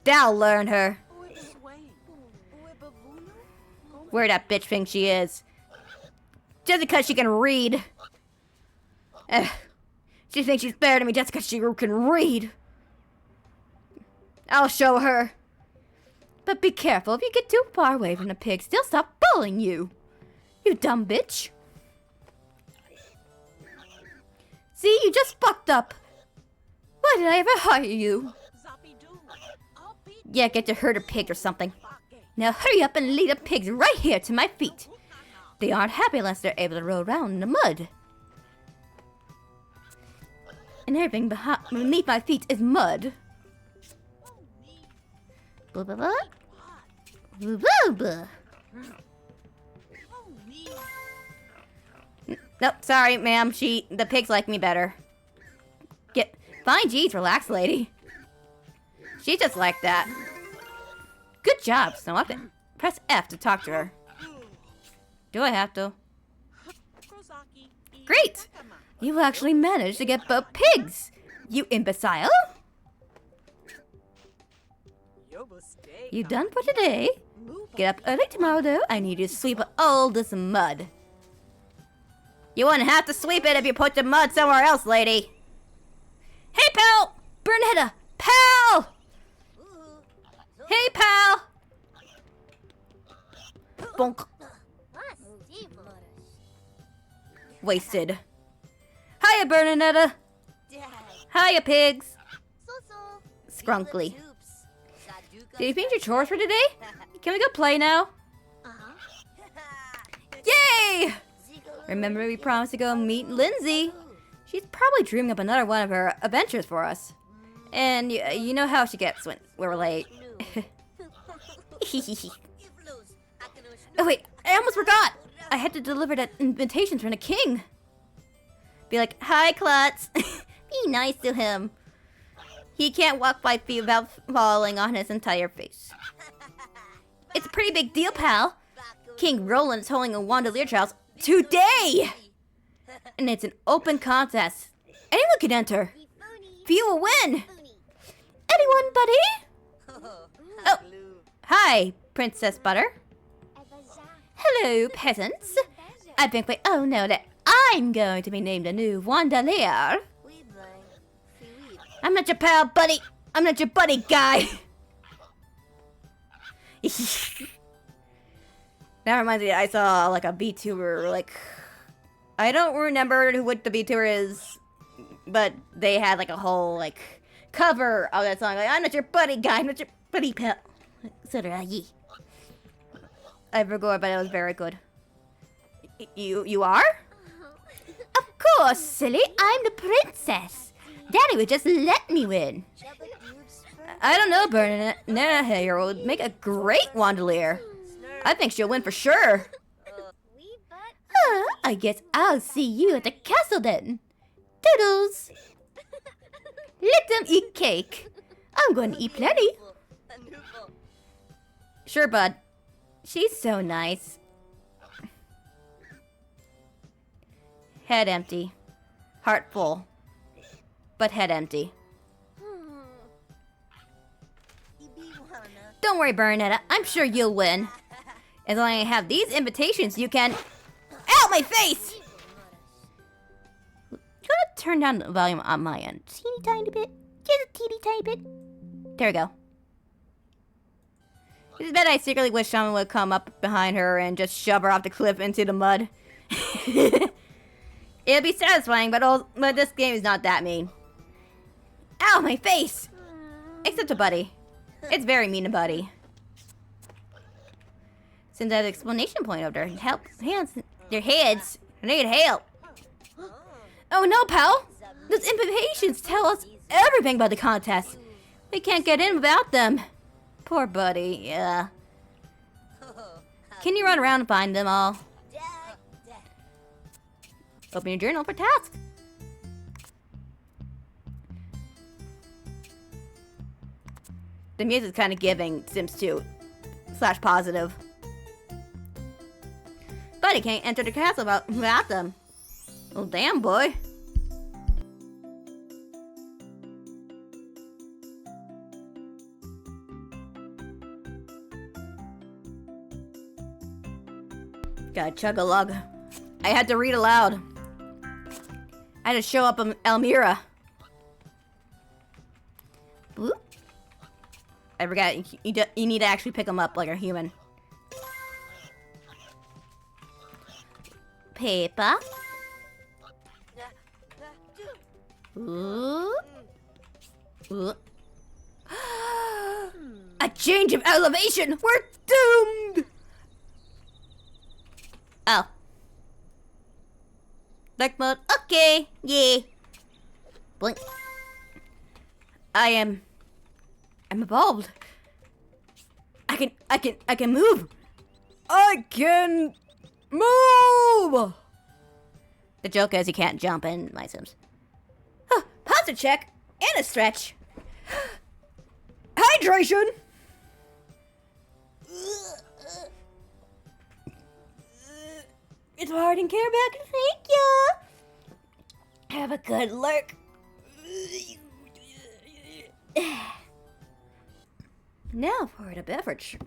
That'll learn her. Where that bitch thinks she is. Just because she can read. She thinks she's better than me just because she can read. I'll show her. But be careful, if you get too far away from the pigs, they'll stop following you. You dumb bitch. See, you just fucked up. Why did I ever hire you? Yeah, get to herd a pig or something. Now hurry up and lead the pigs right here to my feet. They aren't happy unless they're able to roll around in the mud. And everything beneath my feet is mud. Blah, blah, blah. Blah, blah, blah. Nope, sorry, ma'am. The pigs like me better. Fine, geez, relax, lady. She's just like that. Good job. So I have to press F to talk to her. Do I have to? Great! You actually managed to get both pigs! You imbecile! You done for today? Get up early tomorrow, though. I need you to sweep all this mud. You wouldn't have to sweep it if you put the mud somewhere else, lady. Hey, pal! Bernaneta! Pal! Hey, pal! Bonk. Wasted. Hiya, Bernaneta! Hiya, pigs! Scrunkly. Did you finish your chores for today? Can we go play now? Yay! Remember we promised to go meet Lindsay. She's probably dreaming up another one of her adventures for us. And you know how she gets when we're late. Oh wait, I almost forgot! I had to deliver that invitation from the king. Be like, hi, Klutz. Be nice to him. He can't walk 5 feet without falling on his entire face. It's a pretty big deal, pal. King Roland is holding a wand of Lear trials today! And it's an open contest. Anyone can enter. Few will win. Anyone, buddy? Oh, hi, Princess Butter. Hello, peasants. I've been quite. Oh no, that I'm going to be named a new Wandalier. I'm not your pal, buddy. I'm not your buddy, guy. That reminds me, I saw like a VTuber, like, I don't remember what the VTuber is, but they had like a whole like cover of that song. Like, I'm not your buddy, guy. I'm not your buddy, pal. Etc. I forgot, but it was very good. You are? Of course, silly. I'm the princess. Daddy would just let me win. I don't know, Bernaneta would make a great Wandalier. I think she'll win for sure. I guess I'll see you at the castle then. Toodles. Let them eat cake. I'm going to eat plenty. Sure, bud. She's so nice. Head empty. Heart full. But head empty. Don't worry, Bernaneta. I'm sure you'll win. As long as I have these invitations, you can... Ow, my face! Gonna turn down the volume on my end. Teeny tiny bit. Just a teeny tiny bit. There we go. It's bad I secretly wish someone would come up behind her and just shove her off the cliff into the mud. It'd be satisfying, but this game is not that mean. Ow, my face! Except to Buddy. It's very mean to Buddy. Since I have an explanation point over their their heads. I need help. Oh no, pal! Those invitations tell us everything about the contest. We can't get in without them. Poor Buddy, yeah. Can you run around and find them all? Open your journal for task. The music's kind of giving Sims 2 / positive. Buddy can't enter the castle without them. Oh, damn, boy. Gotta chug a lug. I had to read aloud. I had to show up in Elmira. Boop. I forgot, you need to actually pick them up like a human. Paper. Ooh. Ooh. A change of elevation! We're doomed! Oh. Dark mode, okay, yeah. Blink. I'm evolved. I can move. I can move. The joke is you can't jump in MySims. Huh, posture check and a stretch. Hydration. It's hard and care back. Thank you. Have a good lurk. Now for the beverage.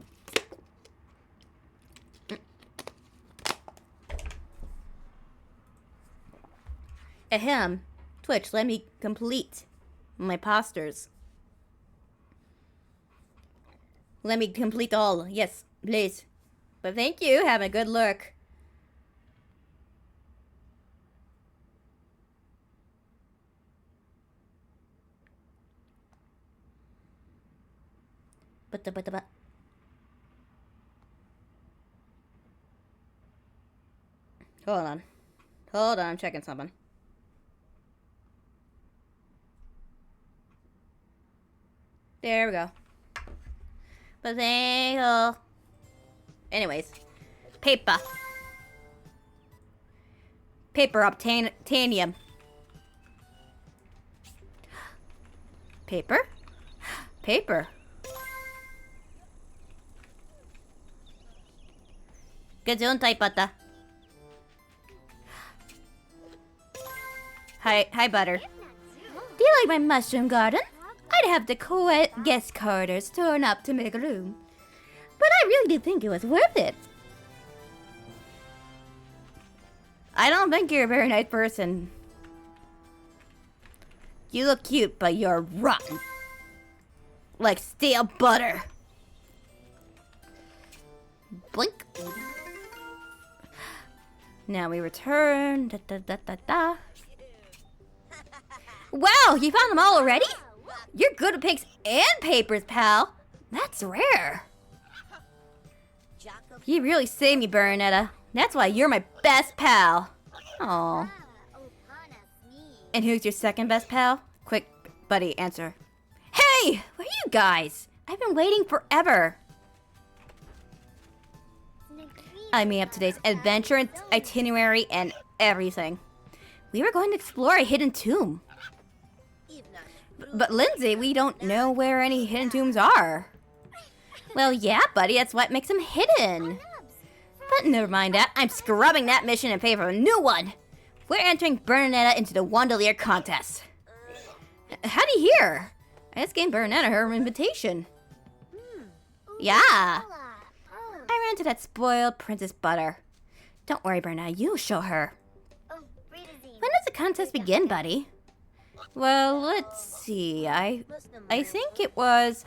Ahem. Twitch, let me complete my posters. Let me complete all. Yes, please. But thank you. Have a good look. But. Hold on, I'm checking something. There we go. But thank you. Anyways. Paper. Paper obtainium. Paper? Paper. Gesundheit, Butter. Hi, Butter. Do you like my mushroom garden? I'd have the guest quarters torn up to make room. But I really did think it was worth it. I don't think you're a very nice person. You look cute, but you're rotten. Like stale butter. Blink. Now we return. Da, da, da, da, da. Wow, you found them all already? You're good at pigs and papers, pal. That's rare. You really saved me, Bernaneta. That's why you're my best pal. Aww. And who's your second best pal? Quick, buddy, answer. Hey! Where are you guys? I've been waiting forever. I made up today's adventure and itinerary and everything. We were going to explore a hidden tomb. But Lindsay, we don't know where any hidden tombs are. Well, yeah, buddy, that's what makes them hidden. But never mind that. I'm scrubbing that mission in favor of a new one. We're entering Bernaneta into the Wandelier contest. How'd you hear? I just gave Bernaneta her invitation. Yeah. I ran into that spoiled Princess Butter. Don't worry, Bernaneta, you'll show her. When does the contest begin, buddy? Well, let's see. I think it was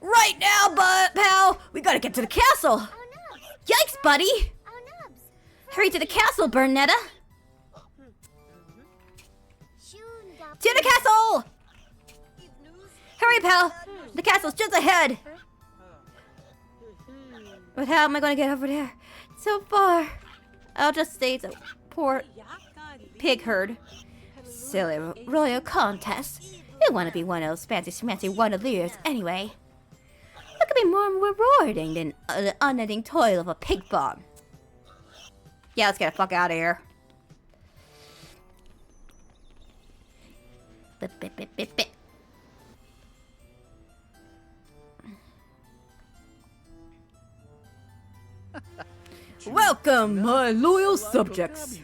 right now, pal. We gotta get to the castle. Yikes, buddy! Hurry to the castle, Bernaneta. To the castle! Hurry, pal. The castle's just ahead. But how am I gonna get over there? It's so far. I'll just stay at the poor pig herd. Silly royal contest. You want to be one of those fancy schmancy wandeliers anyway. What could be more rewarding than the unending toil of a pig farm? Yeah, let's get the fuck out of here. Bip, bip, bip, bip, bip. Welcome, my loyal subjects.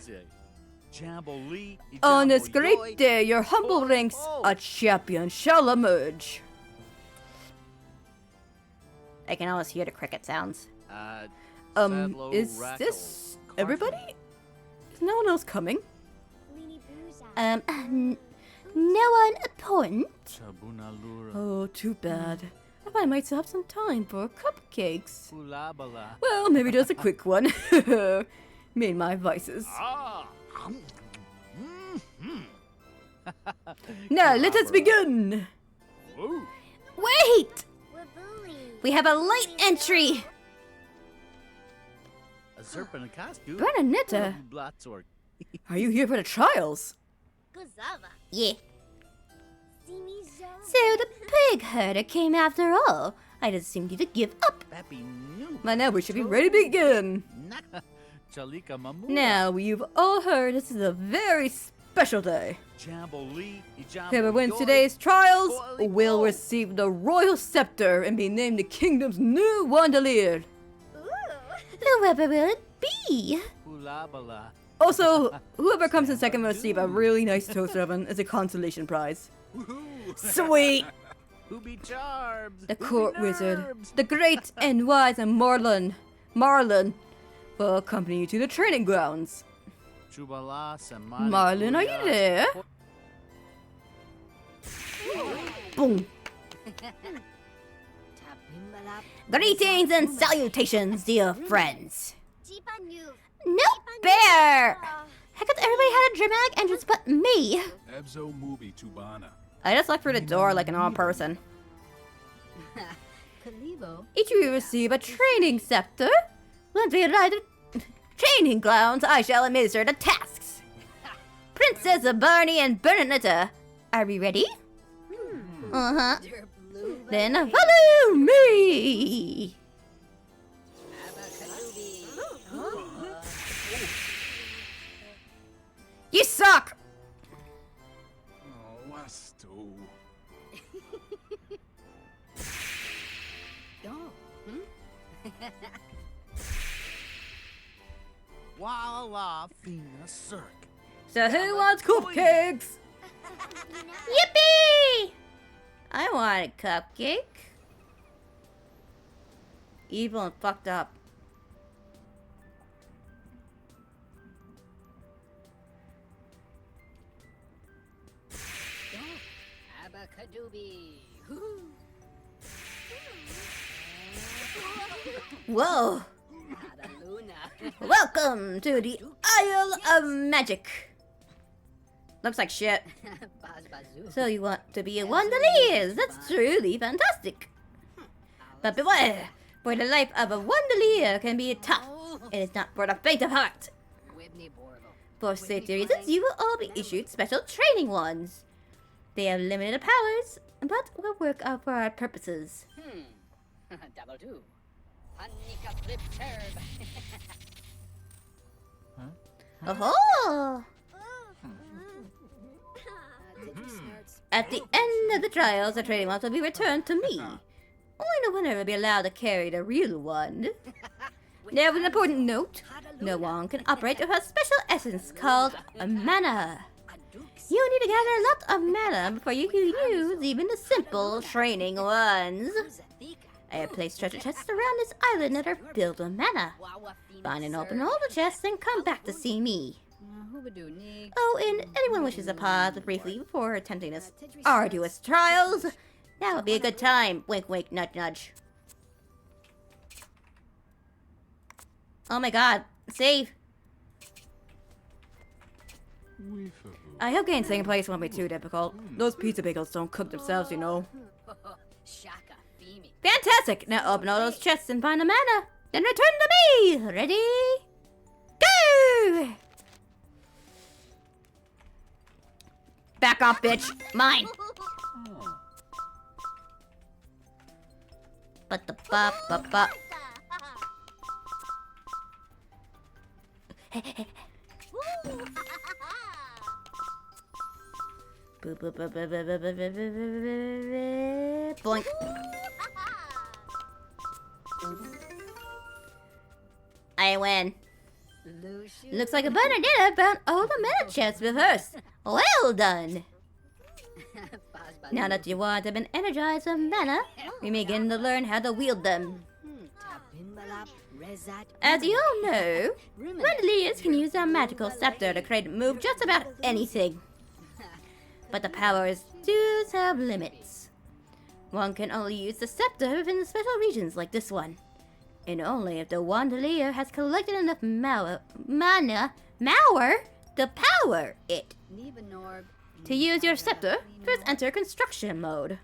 On this great day, your humble ranks a champion shall emerge. I can always hear the cricket sounds. Is this everybody? Is no one else coming? No one important? Oh, too bad. I thought I might still have some time for cupcakes. Well, maybe just a quick one. Me and my vices. Now, let us begin! Wait! We have a late entry! Bernaneta, are you here for the trials? Yeah. So the pig herder came after all. I just assumed you to give up. By now we should be ready to begin. Now, you've all heard this is a very special day. Whoever wins today's trials will receive the royal scepter and be named the kingdom's new Wandelier. Whoever will it be? Also, whoever comes in second will receive a really nice toaster oven as a consolation prize. Sweet! The court wizard, the great and wise Marlon, will accompany you to the training grounds. Marlon, are you there? Boom. Greetings and salutations, dear friends. No bear! How come everybody had a dramatic entrance but me? I just looked through the door like an odd person. Each of you receive a training scepter. Once we arrive at training grounds, I shall administer the tasks. Princess Barney and Bernaneta, are we ready? Uh-huh. Then follow me! You suck! So who wants cupcakes? Yippee! I want a cupcake. Evil and fucked up. Whoa! Welcome to the Isle of Magic. Looks like shit. So you want to be a Wandalier? That's truly fantastic. But beware, for the life of a Wandalier can be tough. It is not for the faint of heart. For safety reasons, you will all be issued special training ones. They have limited powers, but will work out for our purposes. Double two. Oh! At the end of the trials, the training ones will be returned to me. Only the winner will be allowed to carry the real one. Now, with an important note, no one can operate without a special essence called mana. You need to gather a lot of mana before you can use even the simple training ones. I have placed treasure chests around this island that are filled with mana. Find and open all the chests and come back to see me. Oh, and anyone wishes to pause briefly before attempting this arduous trials, that would be a good time. Wink, wink, nudge, nudge. Oh my god, save! I hope getting second place won't be too difficult. Those pizza bagels don't cook themselves, you know. Fantastic! Now open all those chests and find the mana. Then return to me! Ready? Go! Back off, bitch! Mine! Ba-da-ba-ba-ba. Boink. I win. Looks like a Bernaneta found all the mana chests with hers. Well done. Now that you want have been energized with mana, we begin to learn how to wield them. As you all know, Wandaliers can use their magical scepter to create and move just about anything. But the powers do have limits. One can only use the scepter within the special regions like this one. And only if the Wandalier has collected enough mana to power it. To use your scepter, first enter construction mode.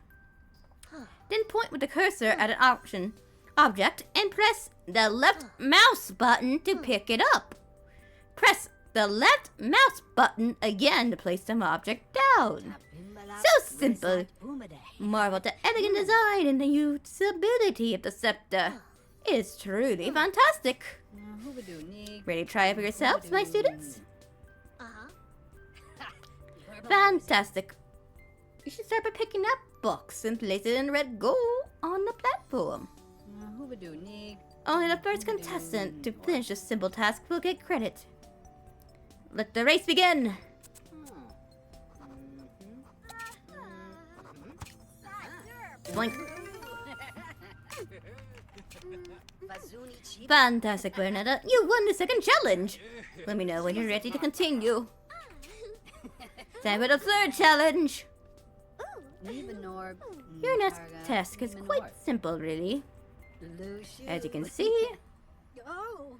Then point with the cursor at an object and press the left mouse button to pick it up. Press the left mouse button again to place some object down. So simple. Marvel at the elegant design and the usability of the scepter. It is truly fantastic. Ready to try it for yourselves, my students? Fantastic. You should start by picking up books and place it in red gold on the platform. Only the first contestant to finish this simple task will get credit. Let the race begin! Boink. Fantastic, Bernaneta. You won the second challenge! Let me know when you're ready to continue. Time for the third challenge! Your next task is quite simple, really. As you can see... Oh!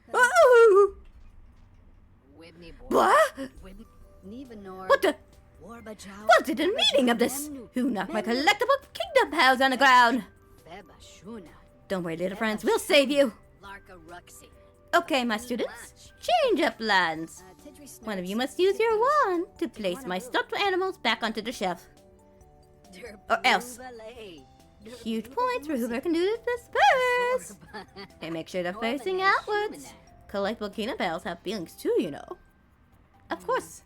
What? What the? What's the meaning of this? Who knocked my collectible kingdom pals on the ground? Don't worry, little friends, we'll save you. Okay, my students, change up plans. One of you must use your wand to place my stuffed animals back onto the shelf. Or else. Huge points for whoever can do this first. And make sure they're facing outwards. Collectible kingdom pals have feelings too, you know. Of course.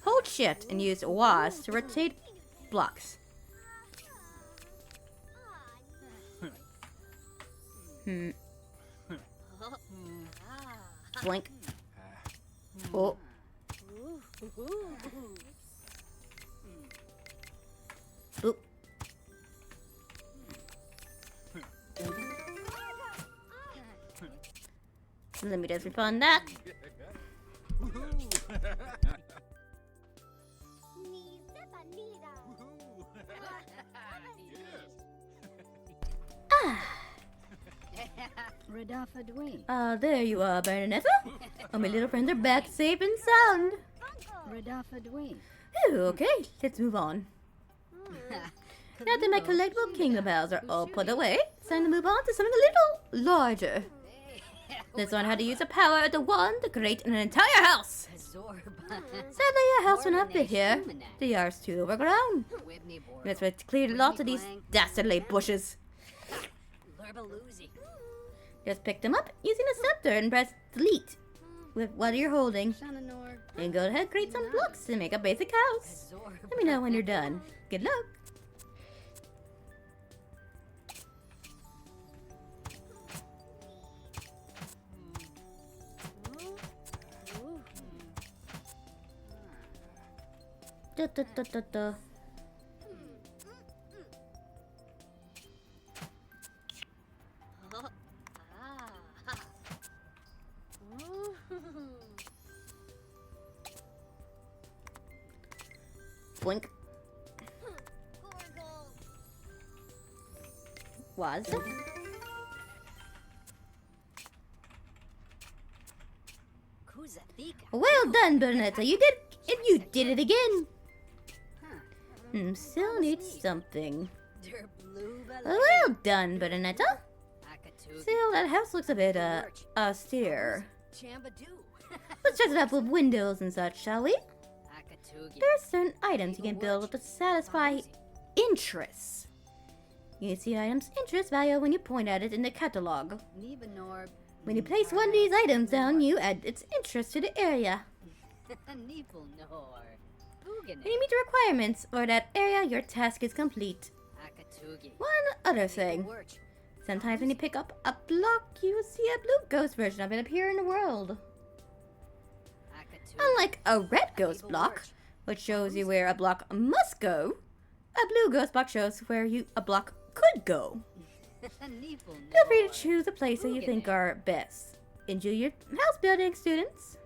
Hold shift and use WAS to rotate blocks. Blink. Oh. Boop. Let me just respond that. There you are, Bernaneta. Oh, my little friends are back safe and sound. Okay, let's move on. Now that my collectible kingdom bells are all put away, it's time to move on to something a little larger. Let's learn how to use the power of the wand to create an entire house. Sadly, a house will not fit here. The yard's too overgrown. Let's clear lots of these dastardly bushes. Just pick them up using a scepter and press delete with what you're holding. And go ahead, create some blocks to make a basic house. Let me know when you're done. Good luck. Da, da, da, da, da. Blink. Was. Well done, Bernaneta. You did it again. Still need something. Well done, Bernaneta. Still, that house looks a bit, austere. Let's dress it up with windows and such, shall we? There are certain items you can build to satisfy interests. You can see an item's interest value when you point at it in the catalog. When you place one of these items down, you add its interest to the area. When you meet the requirements for that area, your task is complete. One other thing. Sometimes when you pick up a block, you will see a blue ghost version of it appear in the world. Unlike a red ghost block, which shows you where a block must go, a blue ghost block shows where a block could go. Feel free to choose a place that you think are best. Enjoy your house building, students.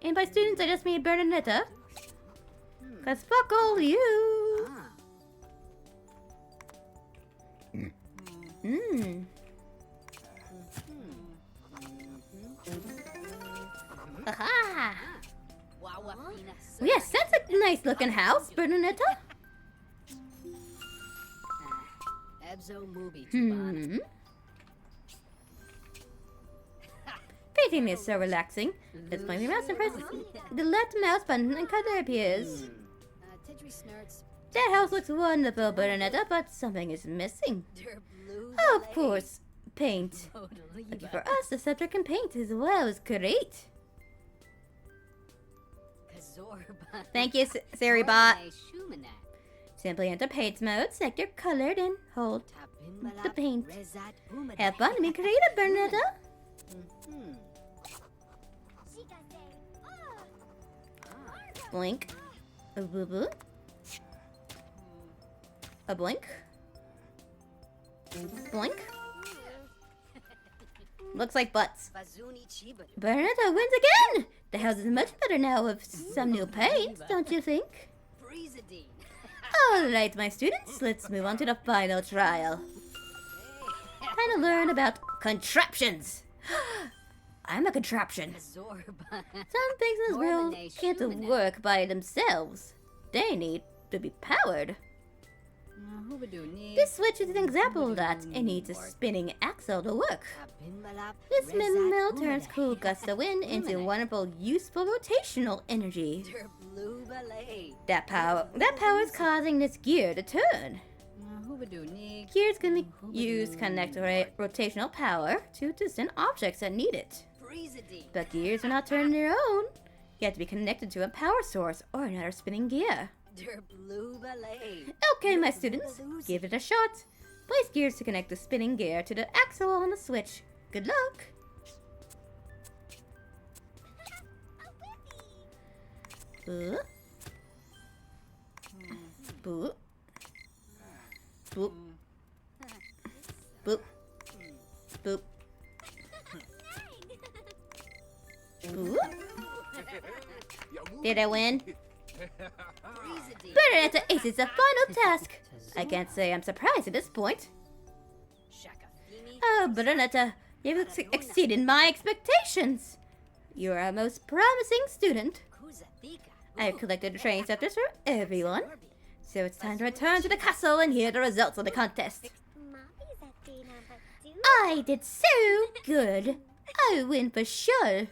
And by students, I just mean Bernaneta. Cause fuck all you. Aha! Yes, that's a nice looking house, Bernaneta. Painting is so relaxing. Let's play your mouse and press the left mouse button and color appears. That house looks wonderful, Bernaneta, but something is missing. Oh, of course, paint. Lucky for us, the scepter can paint as well as create. Thank you, Saribot. Simply enter paint mode, select your color, and hold the paint. Have fun and be creative, Bernaneta. Blink. A boo boo. A blink. Blink. Looks like butts. Bernaneta wins again! The house is much better now with some new paint, don't you think? Alright, my students, let's move on to the final trial. Time to learn about contraptions. I'm a contraption. Some things in this world can't work by themselves. They need to be powered. This switch is an example of that. It needs a spinning axle to work. This windmill turns cool gusts of wind into wonderful, useful rotational energy. That power is causing this gear to turn. Gears can be used to connect rotational power to distant objects that need it. But gears will not turn on their own. You have to be connected to a power source or another spinning gear. Okay, my students, give it a shot. Place gears to connect the spinning gear to the axle on the switch. Good luck. Boop. Boop. Boop. Boop. Boop. Boop. Did I win? Bernaneta aces the final task. I can't say I'm surprised at this point. Oh, Bernaneta, you've exceeded my expectations. You are a most promising student. I've collected the training scepters for everyone, so it's time to return to the castle and hear the results of the contest. I did so good. I win for sure.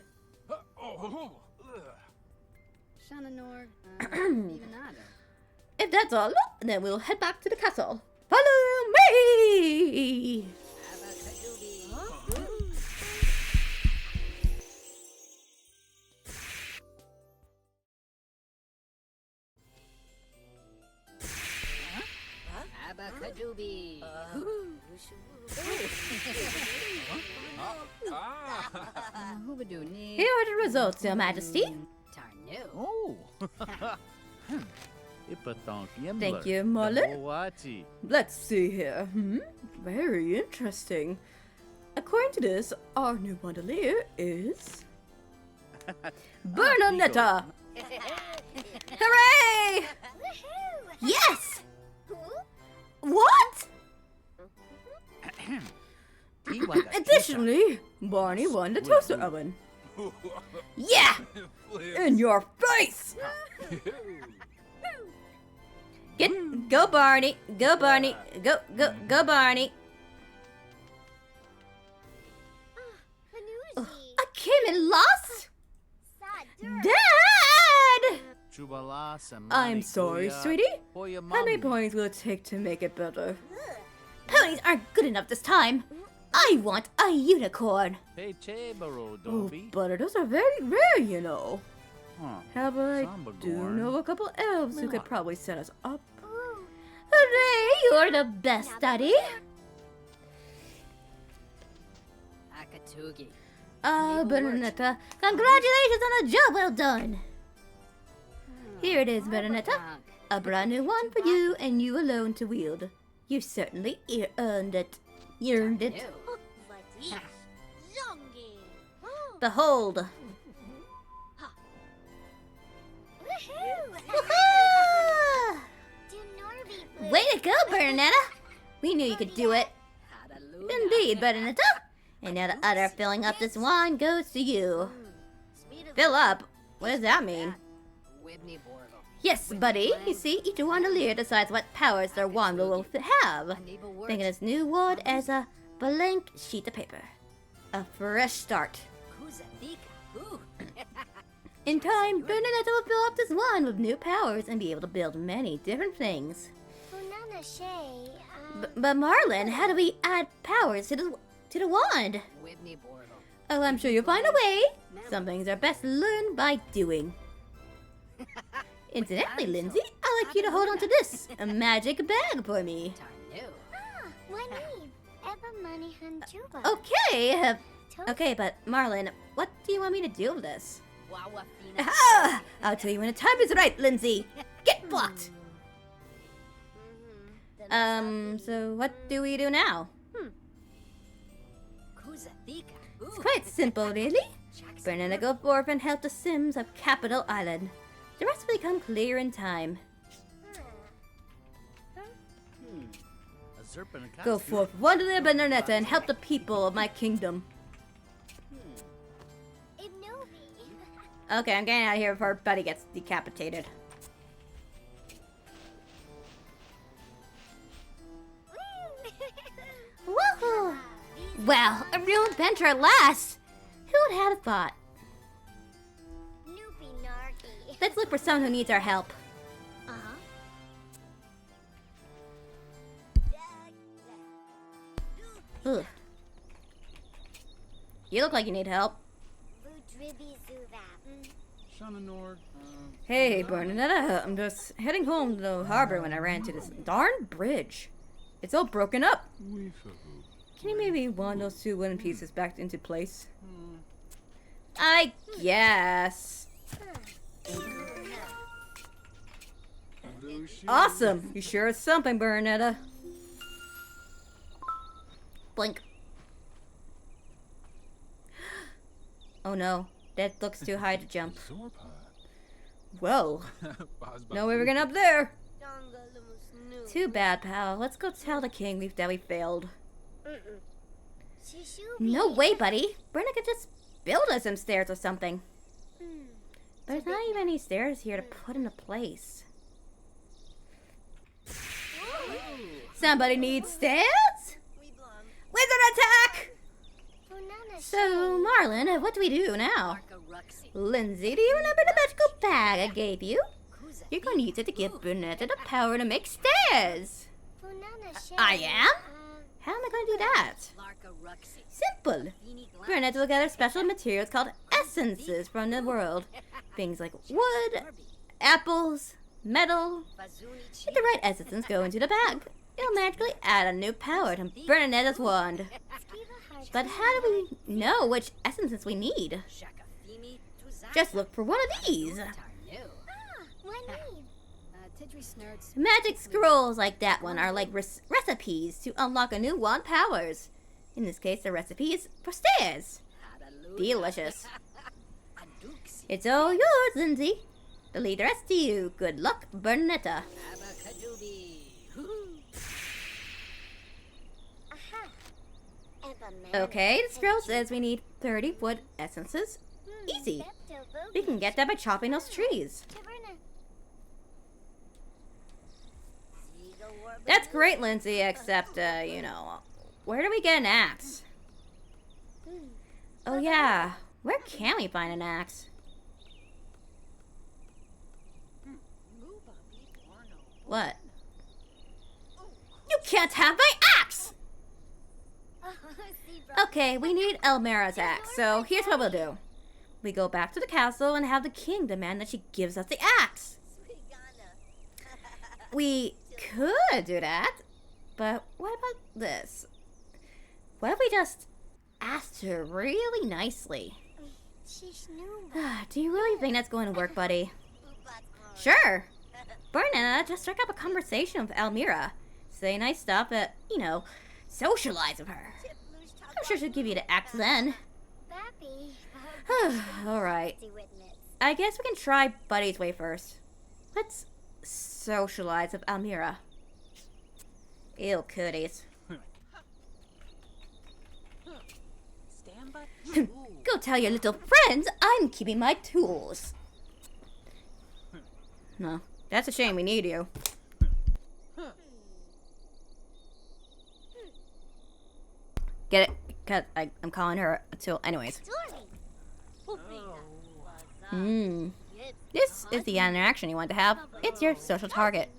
If that's all, then we'll head back to the castle. Follow me! Abacadooby. Here are the results, Your Majesty. Oh. Thank you, Marlin. Let's see here. Very interesting. According to this, our new Wandelier is... Bernaneta! Hooray! Yes! What? Additionally, Barney won the toaster oven. Yeah! In your face! Go Barney! Go Barney! Go Barney! I came in lost? Dad! I'm sorry, sweetie. How many points will it take to make it better? Ponies aren't good enough this time. I want a unicorn. Oh, butter, those are very rare, you know. However, I do know a couple elves who could probably set us up. Hooray, you're the best, Daddy. Bernaneta, congratulations on a job well done. Here it is, Bernaneta. A brand new one for you and you alone to wield. You certainly earned it. You earned it. Behold. Way to go, Bernaneta! We knew you could do it. Indeed, Bernaneta. And now the other filling up this wine goes to you. Fill up? What does that mean? Yes, buddy. You see, each Wandelier decides what powers their wand will have. Think of this new wand as a blank sheet of paper. A fresh start. In time, Bernaneta will fill up this wand with new powers and be able to build many different things. But Marlin, how do we add powers to the wand? Oh, I'm sure you'll find a way. Some things are best learned by doing. Incidentally, Lindsay, I'd like you to hold on to this, a magic bag for me. Okay, okay, but Marlin, what do you want me to do with this? Aha! I'll tell you when the time is right, Lindsay. Get blocked. So what do we do now? It's quite simple, really. Bernaneta go forth and help the Sims of Capital Island. The rest will become clear in time. Go forth, Wandelier Bernaneta, and help the people of my kingdom. Okay, I'm getting out of here before Buddy gets decapitated. Woohoo! Well, a real adventure at last! Who would have thought? Let's look for someone who needs our help. Ugh. You look like you need help. Hey, Bernaneta, I'm just heading home to the harbor when I ran into this darn bridge. It's all broken up. Can you maybe wand those two wooden pieces back into place? I guess. Awesome! You sure it's something, Bernaneta. Blink. Oh no, that looks too high to jump. Whoa. No way we're getting up there. Too bad, pal. Let's go tell the king that we failed. No way, buddy. Bernaneta could just build us some stairs or something. There's not even any stairs here to put into place. Somebody needs stairs? Wizard attack! So, Marlon, what do we do now? Lindsay, do you remember the magical bag I gave you? You're going to use it to give Bernaneta the power to make stairs. I am? How am I going to do that? Simple. Bernaneta will gather special materials called essences from the world. Things like wood, apples, metal. If the right essences go into the bag, it'll magically add a new power to Bernaneta's wand. But how do we know which essences we need? Just look for one of these. Magic scrolls like that one are like recipes to unlock a new wand powers. In this case, the recipe is for stairs. Delicious. It's all yours, Lindsay. The lead the rest to you. Good luck, Bernaneta. Okay, the scroll says we need 30 wood essences. Easy. We can get that by chopping those trees. That's great, Lindsay, except, you know, where do we get an axe? Oh yeah, where can we find an axe? What? You can't have my axe! Okay, we need Elmira's axe, so here's what we'll do. We go back to the castle and have the king demand that she gives us the axe. We could do that, but what about this? What if we just asked her really nicely? Do you really think that's going to work, buddy? Sure. Bernaneta, just strike up a conversation with Elmira. Say nice stuff, but, you know, socialize with her. I'm sure she'll give you the axe then. Alright. I guess we can try Buddy's way first. Let's socialize with Elmira. Ew, cooties. Go tell your little friends I'm keeping my tools. No, that's a shame. We need you. Get it? Cause I'm calling her a tool. Anyways. This is the interaction you want to have. It's your social target.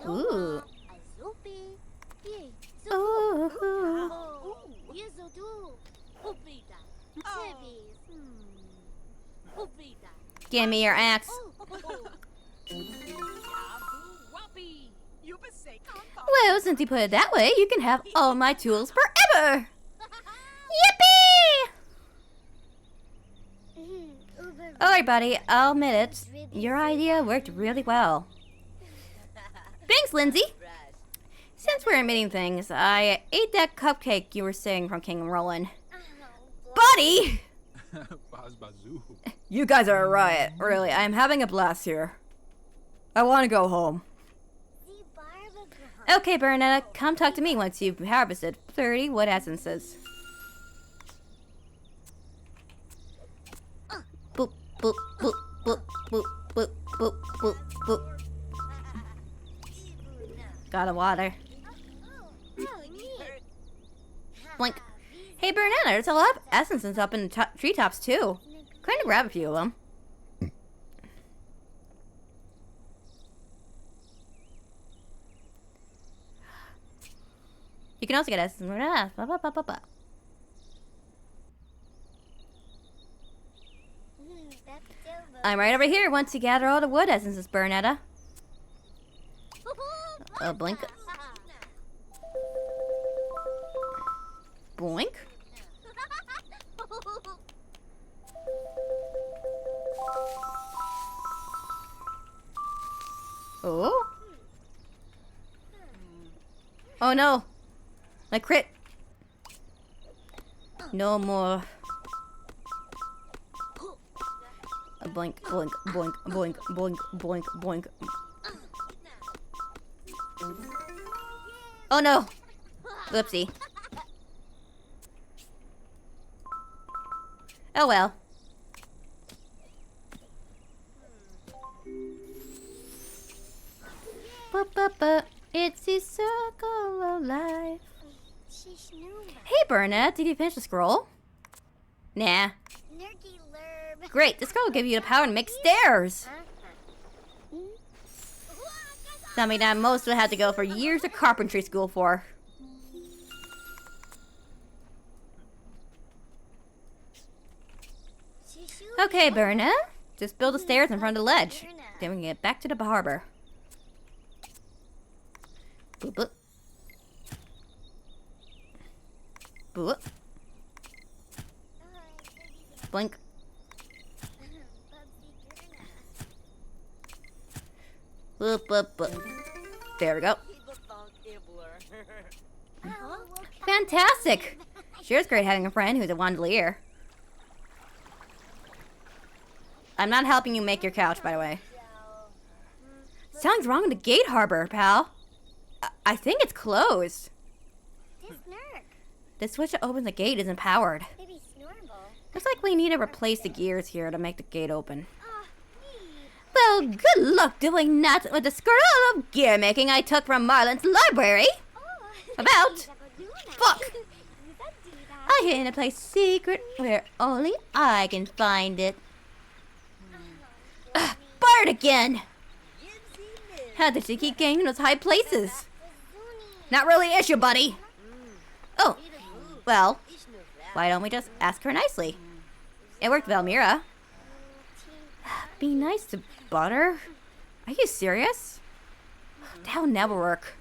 Ooh. Ooh. Give me your axe. Well, since you put it that way, you can have all my tools forever. Yippee! Alright, buddy, I'll admit it. Your idea worked really well. Thanks, Lindsay. Since we're admitting things, I ate that cupcake you were saying from King Roland. Buddy! You guys are a riot. Really, I'm having a blast here. I want to go home. Okay, Bernaneta, come talk to me once you've harvested 30 wood essences. Boop, boop, boop, boop, boop, boop, boop, boop, boop. Got a water. Blink. Hey, Bernaneta, there's a lot of essences up in the treetops, too. Going to grab a few of them. You can also get essences. I'm right over here once you gather all the wood essences, Bernaneta. Blink. Boink. Oh? Oh no! My crit! No more. Boink, boink, boink, boink, boink, boink, boink. Oh no! Whoopsie. Oh well. It's the circle of life. Hey Bernaneta, did you finish the scroll? Nah. Great, this scroll will give you the power to make stairs. Something that most would have to go for years of carpentry school for. Okay, Bernaneta, just build the stairs in front of the ledge. Then we can get back to the harbor. Boop, boop. Boop. Blink. Boop, boop, boop. There we go. Fantastic! Sure is great having a friend who's a wandelier. I'm not helping you make your couch, by the way. Something's wrong with the gate harbor, pal. I think it's closed. The switch that opens the gate isn't powered. Looks like we need to replace the gears here to make the gate open. Well, good luck doing that with the scroll of gear making I took from Marlin's library. About. Fuck. I hid in a place secret where only I can find it. Bard again. How did she keep getting in those high places? Not really an issue, buddy. Oh, well, why don't we just ask her nicely? It worked, Valmira. Be nice to Butter? Are you serious? That'll never work.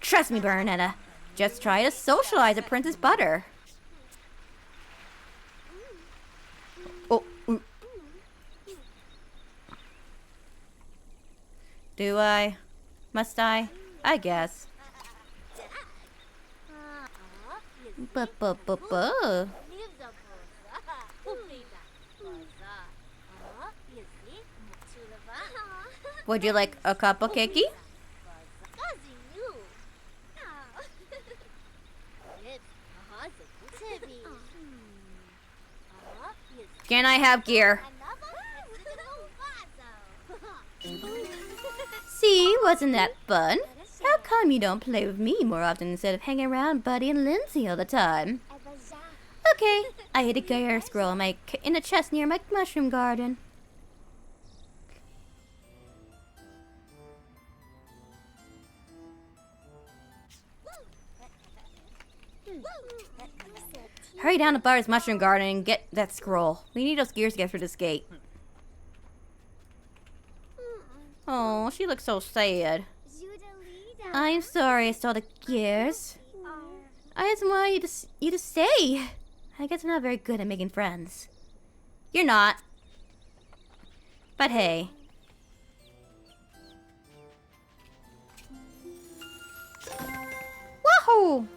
Trust me, Bernaneta. Just try to socialize with Princess Butter. Oh. Do I? Must I? I guess. Buh. Would you like a cup of cakey? Can I have gear? See, wasn't that fun? How come you don't play with me more often instead of hanging around Buddy and Lindsay all the time? Okay, I hid a gear scroll in the chest near my mushroom garden. Hurry down to Butter's mushroom garden and get that scroll. We need those gears to get through this gate. Oh, she looks so sad. I'm sorry I stole the gears. I just wanted you to stay. I guess I'm not very good at making friends. You're not. But hey. Wahoo!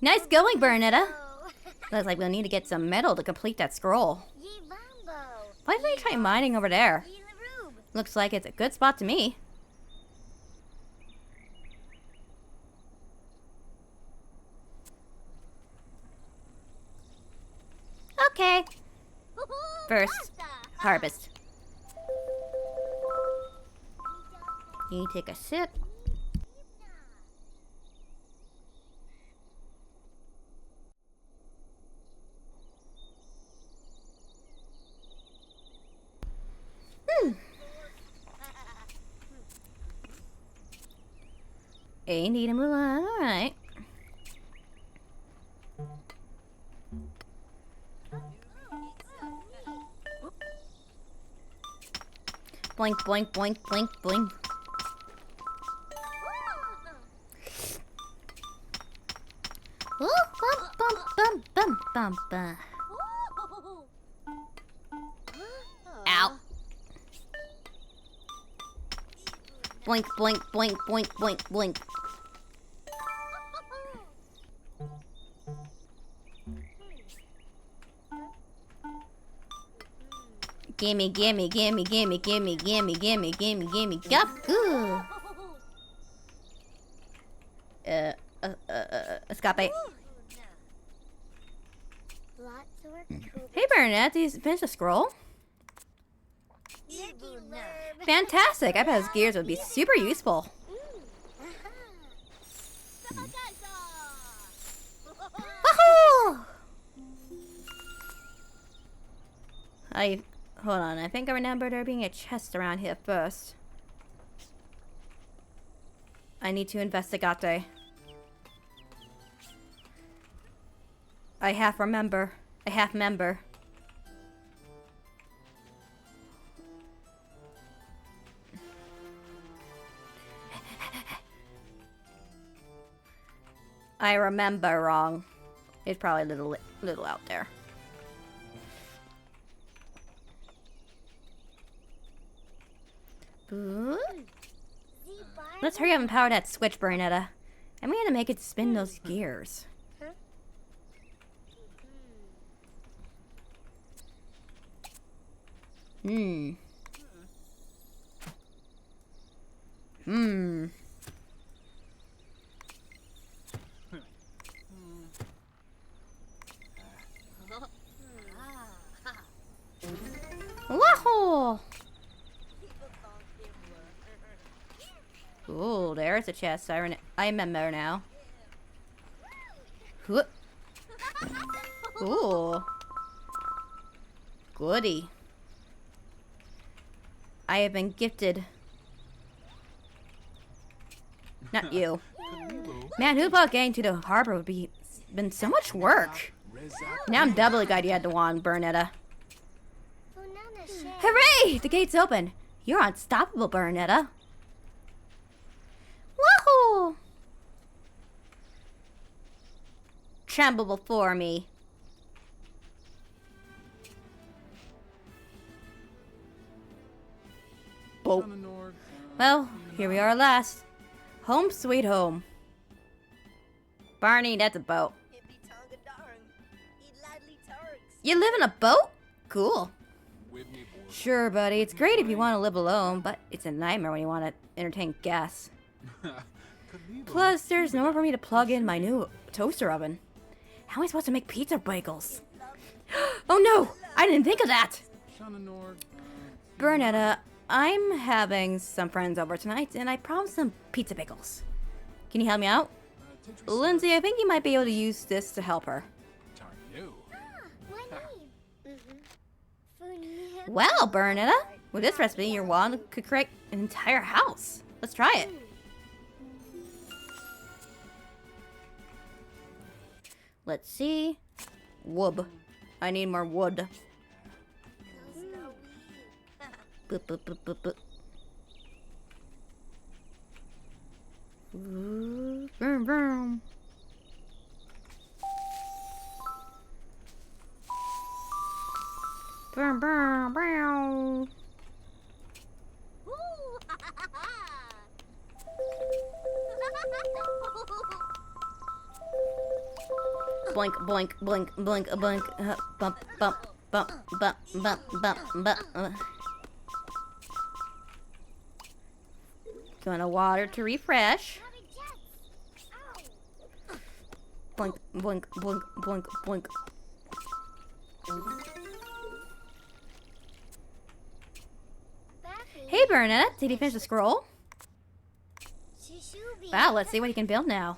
Nice going, Bernaneta. Looks like we'll need to get some metal to complete that scroll. Why don't you try mining over there? Looks like it's a good spot to me. Okay. First, harvest. You take a sip. Hey, need to move on. Alright. Boink, boink, boink, boink, boink. Bum bum bum. Ow. Blink, blink, blink, blink, blink, blink. Gimme, gimme, gimme, gimme, gimme, gimme, gimme, gimme, gimme, yup, ooh. Escape. Hey, Bernaneta, did you finish the scroll? Fantastic! I bet his gears would be super useful. Woohoo! Hold on, I think I remember there being a chest around here first. I need to investigate. I half remember. I half member. I remember wrong. It's probably a little out there. Ooh. Let's hurry up and power that switch, Bernaneta. I'm gonna make it spin those gears. Hmm. Wahoo! Ooh, there's a chest. I remember now. Ooh. Goody. I have been gifted. Not you. Man, who thought getting to the harbor would been so much work? Now I'm doubly glad you had the wand, Bernaneta. Hooray! The gate's open. You're unstoppable, Bernaneta. Woohoo! Tremble before me. Boat. Well, here we are at last. Home sweet home. Barney, that's a boat. You live in a boat? Cool. Sure, buddy. It's great if you want to live alone, but it's a nightmare when you want to entertain guests. Plus, there's nowhere for me to plug in my new toaster oven. How am I supposed to make pizza bagels? Oh no! I didn't think of that! Bernaneta, I'm having some friends over tonight, and I promised them pizza bagels. Can you help me out? Lindsay, I think you might be able to use this to help her. Well, Bernaneta, with this recipe, your wand could create an entire house. Let's try it. Let's see. Wood. I need more wood. Boop, boop, boop, boop, boop. Ooh, vroom, vroom. Vroom, vroom, vroom. Blink, blink, blink, blink, blink. Bump, bump, bump, bump, bump, bump, bump. Gonna water to refresh. Blink, blink, blink, blink, blink. Hey, Bernaneta, did you finish the scroll? Wow, let's see what you can build now.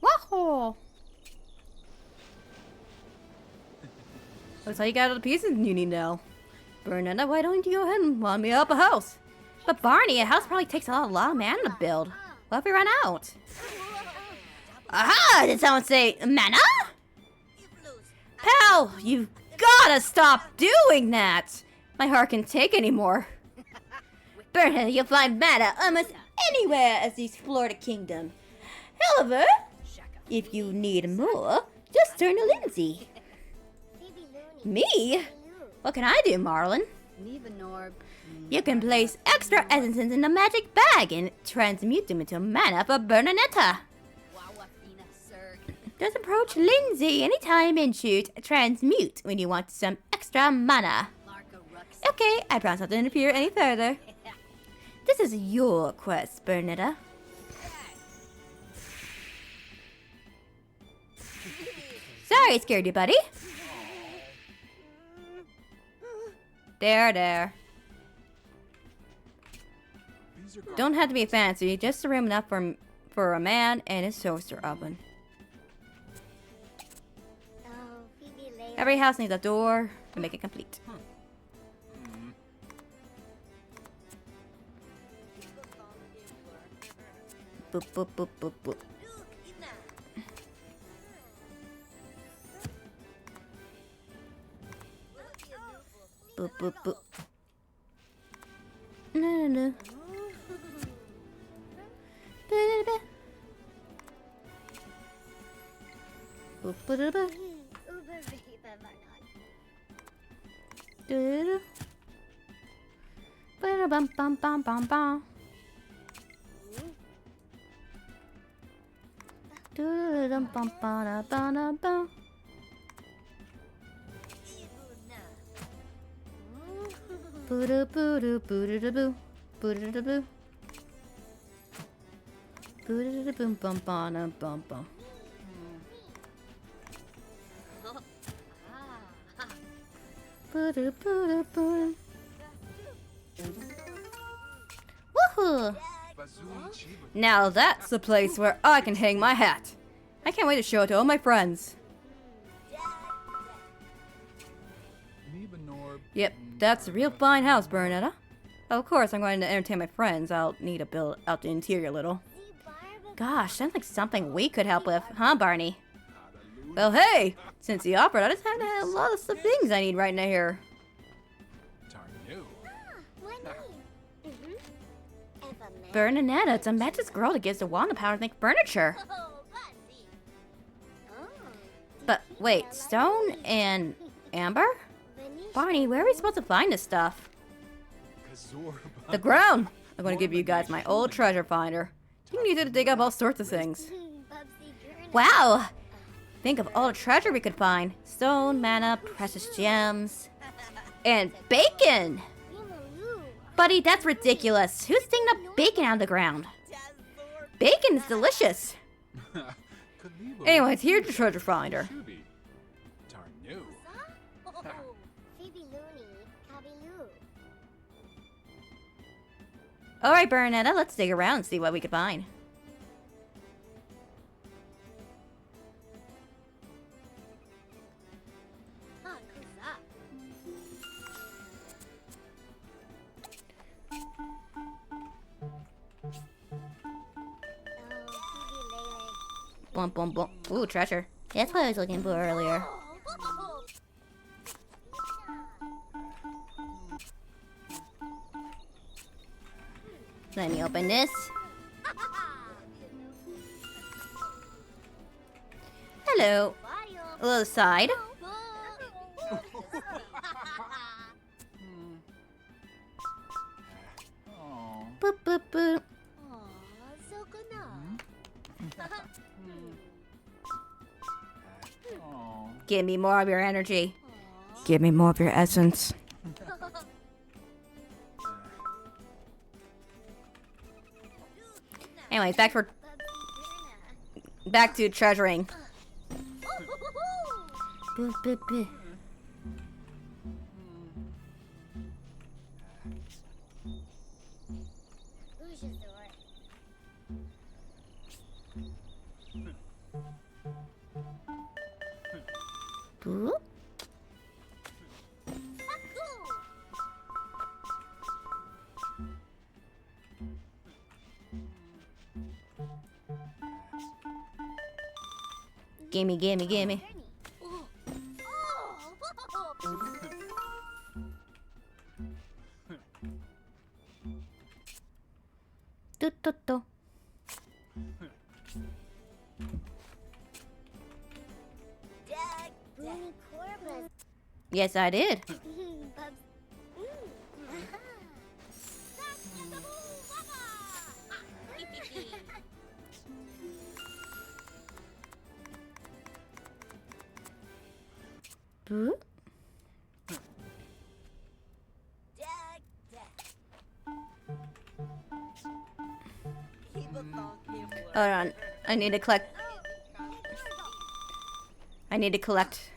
Wahoo! Looks like you got all the pieces you need now. Bernaneta, why don't you go ahead and want me up a house? But Barney, a house probably takes a lot of mana to build. What if we run out? Aha! Did someone say mana? Pal, you've gotta stop doing that! My heart can't take anymore. Bernaneta, you'll find mana almost anywhere as you explore the kingdom. However, if you need more, just turn to Lindsay. Me? What can I do, Marlin? You can place extra essences in the magic bag and transmute them into mana for Bernaneta. Just approach Lindsay anytime and shoot transmute when you want some extra mana. Okay, I promise not to interfere any further. This is your quest, Bernaneta. Sorry I scared you, buddy. There. Don't have to be fancy, just a room enough for a man and his toaster oven. Every house needs a door to make it complete. Boop, boop, boop, boop, boop. Boop, boop, boop. No. Boop, boop, boop. Bum bum bum bum bum. Bum bum bum bum bum. Boo doo boo doo boo doo doo boo boo doo doo boo. Boo doo doo bum bum bum bum bum. Boo doo boo doo boo. Woohoo! Now that's the place where I can hang my hat. I can't wait to show it to all my friends. Yep, that's a real fine house, Bernaneta. Of course, I'm going to entertain my friends. I'll need to build out the interior a little. Gosh, sounds like something we could help with, huh, Barney? Well, hey! Since you offered, I just have to have a lot of the things I need right now here. Bernaneta, it's a magic girl that gives the wand the power to make furniture. But wait, stone and amber? Barney, where are we supposed to find this stuff? The ground! I'm going to give you guys my old treasure finder. You can use it to dig up all sorts of things. Wow! Think of all the treasure we could find. Stone, mana, precious gems, and bacon! Buddy, that's ridiculous. Who's digging up bacon out of the ground? Bacon is delicious. Anyways, here's your treasure finder. Alright, Bernaneta, let's dig around and see what we can find. Bump, bump, bump. Ooh, treasure. That's what I was looking for earlier. Let me open this. Hello. A little side. Boop, boop, boop. Give me more of your energy. Give me more of your essence. Anyways, back to treasuring. Boop, boop, boop. Boop. Gimme, gimme, gimme. Toto. Yes, I did. Boo? Hold on. I need to collect. I need to collect.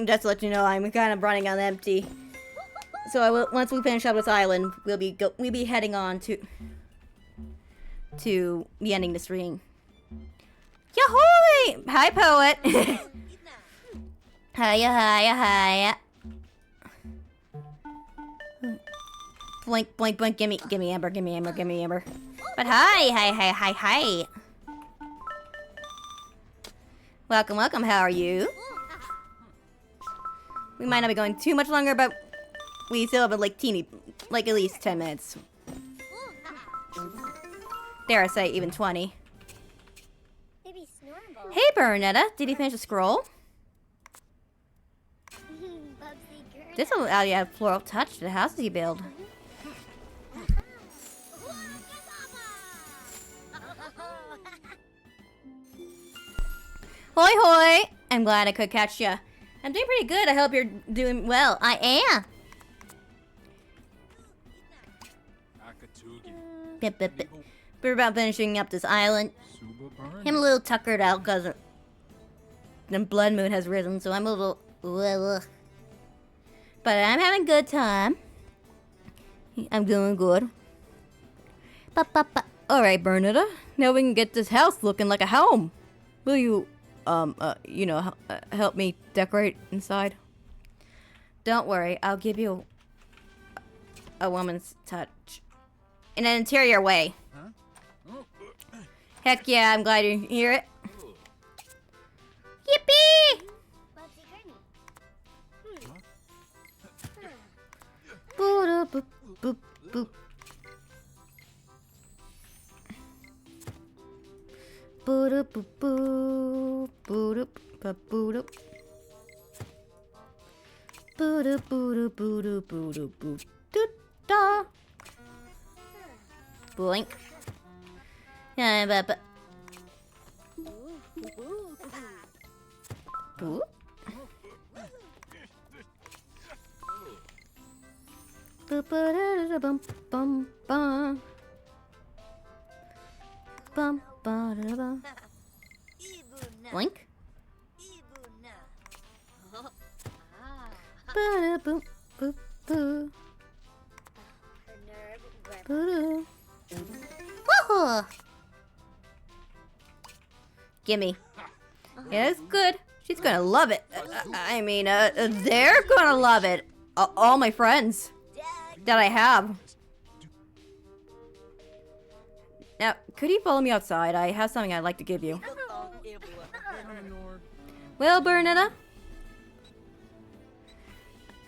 Just to let you know, I'm kind of running on empty. So I will, once we finish up this island, we'll be heading on to the ending this ring. Yahoo! Hi, poet. Hiya. Blink, blink, blink. Gimme amber. But hi. Welcome. How are you? We might not be going too much longer, but we still have like at least 10 minutes. Dare I say, even 20. Hey, Bernaneta, did you finish the scroll? This will allow you to add floral touch to the houses you build. Hoi! I'm glad I could catch ya. I'm doing pretty good. I hope you're doing well. I am. We're about finishing up this island. I'm a little tuckered out because the blood moon has risen, so I'm a little... But I'm having a good time. I'm doing good. Alright, Bernaneta. Now we can get this house looking like a home. Will you... help me decorate inside? Don't worry, I'll give you a woman's touch. In an interior way. Heck yeah, I'm glad you hear it. Yippee! Boop, boop, boop. Boop, boop, boop, boop, boop, boop. Boop, boop, boop, boop, boop, boop. Boink. Boop. Bum bum bum. Bum ba da bum. Blink. Ba da boop boop boo. Boo. Woohoo! Gimme. Yeah, that's good. She's gonna love it. They're gonna love it. All my friends that I have. Now, could you follow me outside? I have something I'd like to give you. Well, Bernaneta,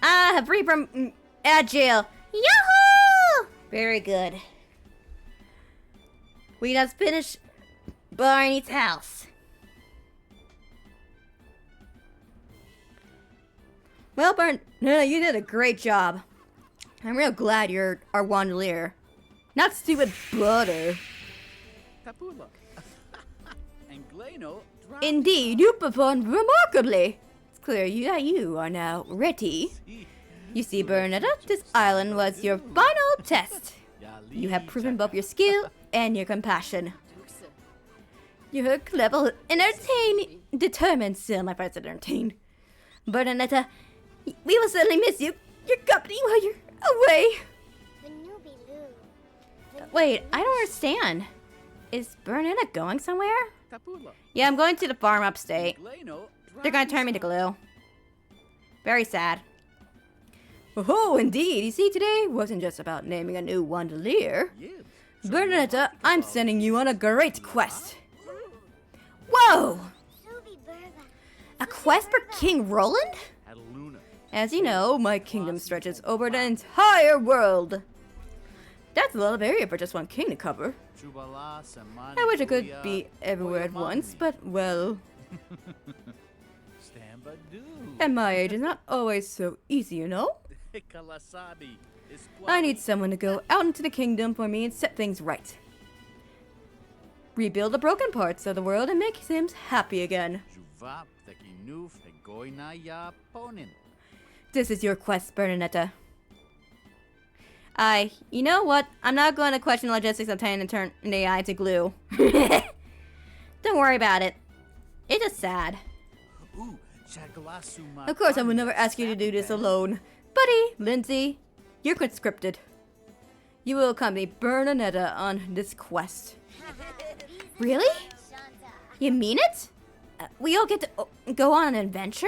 I have free from jail. Yahoo! Very good. We just finished Barney's house. Well, Bernaneta, you did a great job. I'm real glad you're our wandelier. Not stupid butter. Indeed, you performed remarkably. It's clear that you are now ready. You see, Bernaneta, this island was your final test. You have proven both your skill and your compassion. You're clever, entertaining, determined. Still, my friends are entertained. Bernaneta, we will certainly miss you. Your company while you're away. Wait, I don't understand. Is Bernaneta going somewhere? Yeah, I'm going to the farm upstate. They're gonna turn me to glue. Very sad. Oh, indeed. You see, today wasn't just about naming a new Wandelier. Bernaneta, I'm sending you on a great quest. Whoa! A quest for King Roland? As you know, my kingdom stretches over the entire world. That's a lot of area for just one king to cover. I wish I could be everywhere at once, but, well... At my age, it's not always so easy, you know? I need someone to go out into the kingdom for me and set things right. Rebuild the broken parts of the world and make Sims happy again. This is your quest, Bernaneta. You know what? I'm not going to question the logistics of trying to turn an AI to glue. Don't worry about it. It's just sad. Of course, I would never ask you to do this alone. Buddy, Lindsay, you're conscripted. You will accompany Bernaneta on this quest. Really? You mean it? We all get to go on an adventure?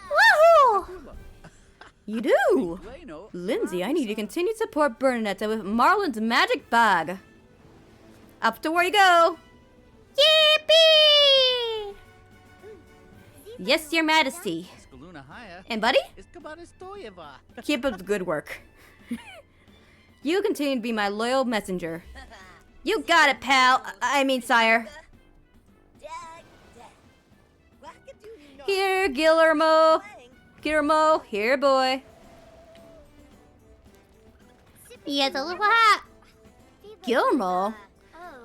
Woohoo! You do! Lindsay, I need you to continue to support Bernaneta with Marlon's magic bag. Up to where you go! Yippee! Yes, your majesty. And buddy? Keep up the good work. You continue to be my loyal messenger. You got it, pal. I mean, sire. Here, Guillermo. Guillermo, here, boy. Yes, what? Guillermo?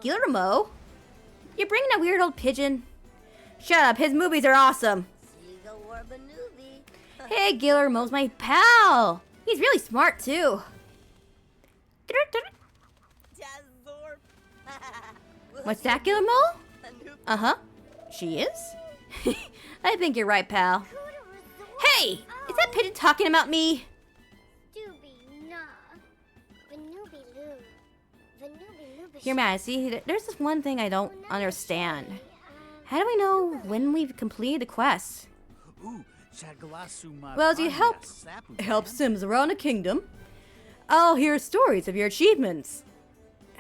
Guillermo? You're bringing a weird old pigeon? Shut up, his movies are awesome. Hey, Guillermo's my pal. He's really smart, too. What's that, Guillermo? Uh-huh. She is? I think you're right, pal. Hey! Is that pigeon talking about me? Your Majesty, there's this one thing I don't understand. How do we know when we've completed the quest? Well, as you help Sims around the kingdom, I'll hear stories of your achievements.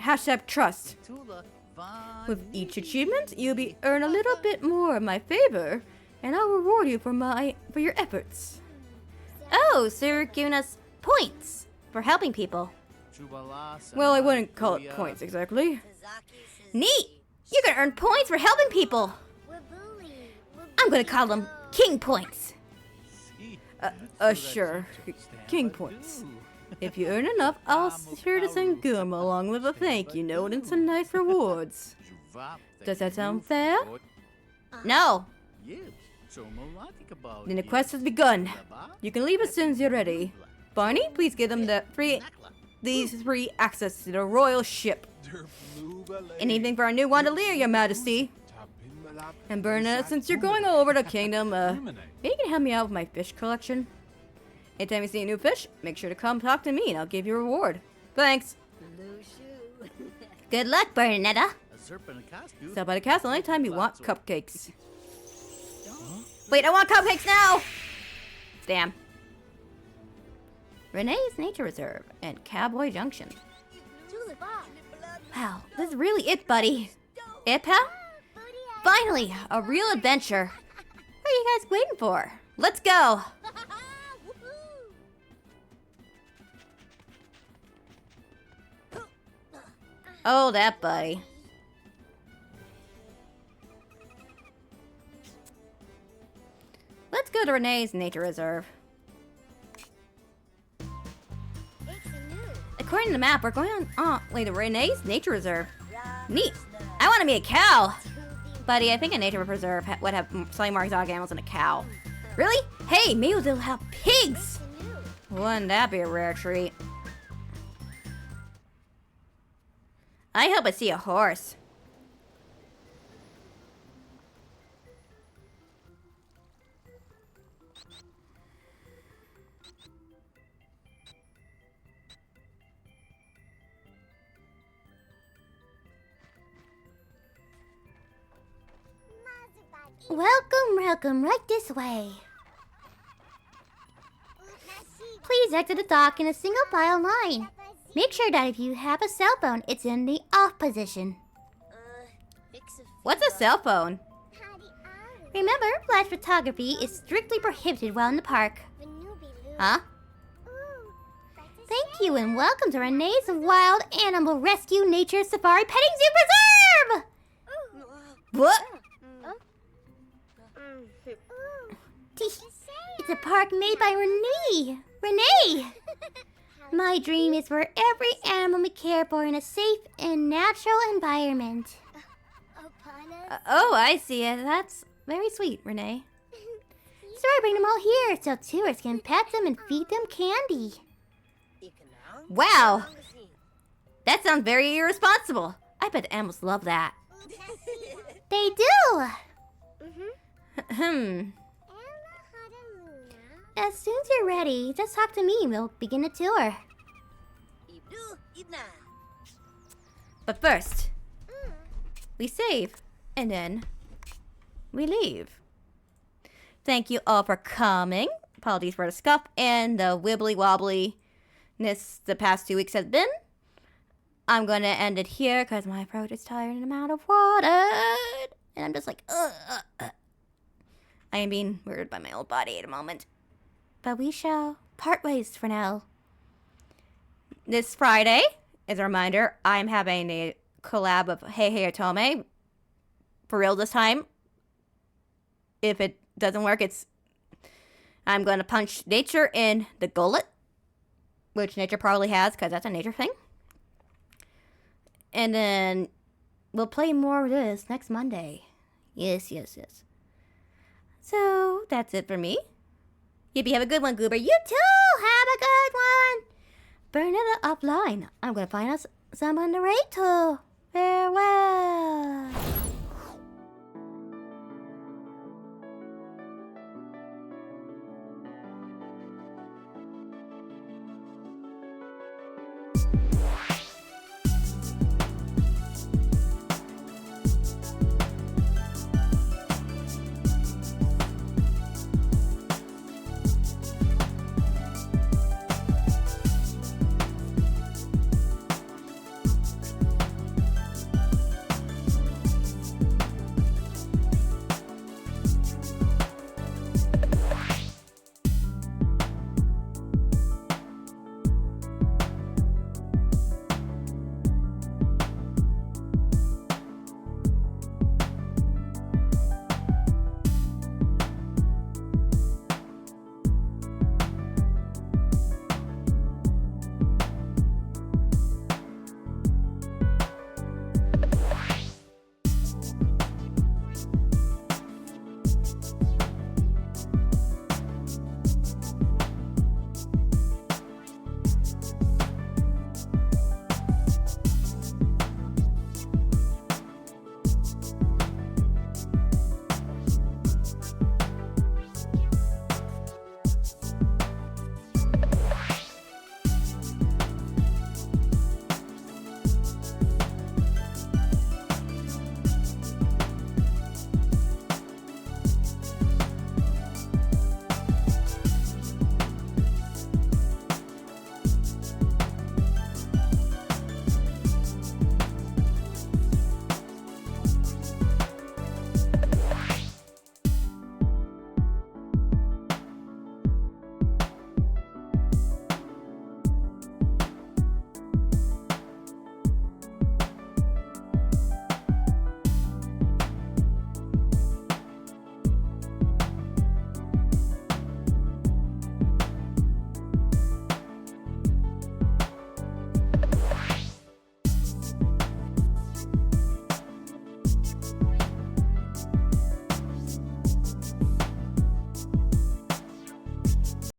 Hashtag trust. With each achievement, you'll earn a little bit more of my favor, and I'll reward you for your efforts. Oh, so you're giving us points for helping people. Well, I wouldn't call it points exactly. Neat! You can earn points for helping people. I'm gonna call them king points. Sure. King points. If you earn enough, I'll sure to send Guillermo along with a thank you note and some nice rewards. Does that sound fair? No. Then the quest has begun. You can leave as soon as you're ready. Barney, please give them these three access to the royal ship. Anything for our new Wandelier, your majesty. And Bernaneta, since you're going all over the kingdom, maybe you can help me out with my fish collection? Anytime you see a new fish, make sure to come talk to me and I'll give you a reward. Thanks. Good luck, Bernaneta. Stop by the castle anytime you want cupcakes. Wait, I want cupcakes now! Damn. Renee's Nature Reserve and Cowboy Junction. Wow, this is really it, buddy. It, pal? Finally, a real adventure. What are you guys waiting for? Let's go! Oh, that buddy. Let's go to Renee's Nature Reserve. According to the map, we're going on to Renee's Nature Reserve. Neat. I want to be a cow. Buddy, I think a nature preserve would have slightly more exotic animals than a cow. Really? Hey, maybe they'll have pigs. Wouldn't that be a rare treat? I hope I see a horse. Welcome, right this way. Please exit the dock in a single file line. Make sure that if you have a cell phone, it's in the off position. What's a cell phone? Remember, flash photography is strictly prohibited while in the park. Huh? Thank you and welcome to Renee's Wild Animal Rescue Nature Safari Petting Zoo Preserve! What? It's a park made by Renee! My dream is for every animal we care for in a safe and natural environment. Oh, I see it. That's very sweet, Renee. So I bring them all here so tourists can pet them and feed them candy. Wow! That sounds very irresponsible. I bet the animals love that. They do! As soon as you're ready, just talk to me and we'll begin the tour. But first, we save, and then we leave. Thank you all for coming. Apologies for the scuff and the wibbly wobbliness the past 2 weeks has been. I'm gonna end it here because my throat is tired and I'm out of water. And I'm just like, I am being weird by my old body at the moment. But we shall part ways for now. This Friday, as a reminder, I'm having a collab of Hey Hey Otome. For real this time. If it doesn't work, I'm going to punch nature in the gullet. Which nature probably has, because that's a nature thing. And then we'll play more of this next Monday. Yes. So, that's it for me. Yippee, have a good one, Goober. You too! Have a good one! Bernaneta offline. I'm gonna find us some narrator. Farewell!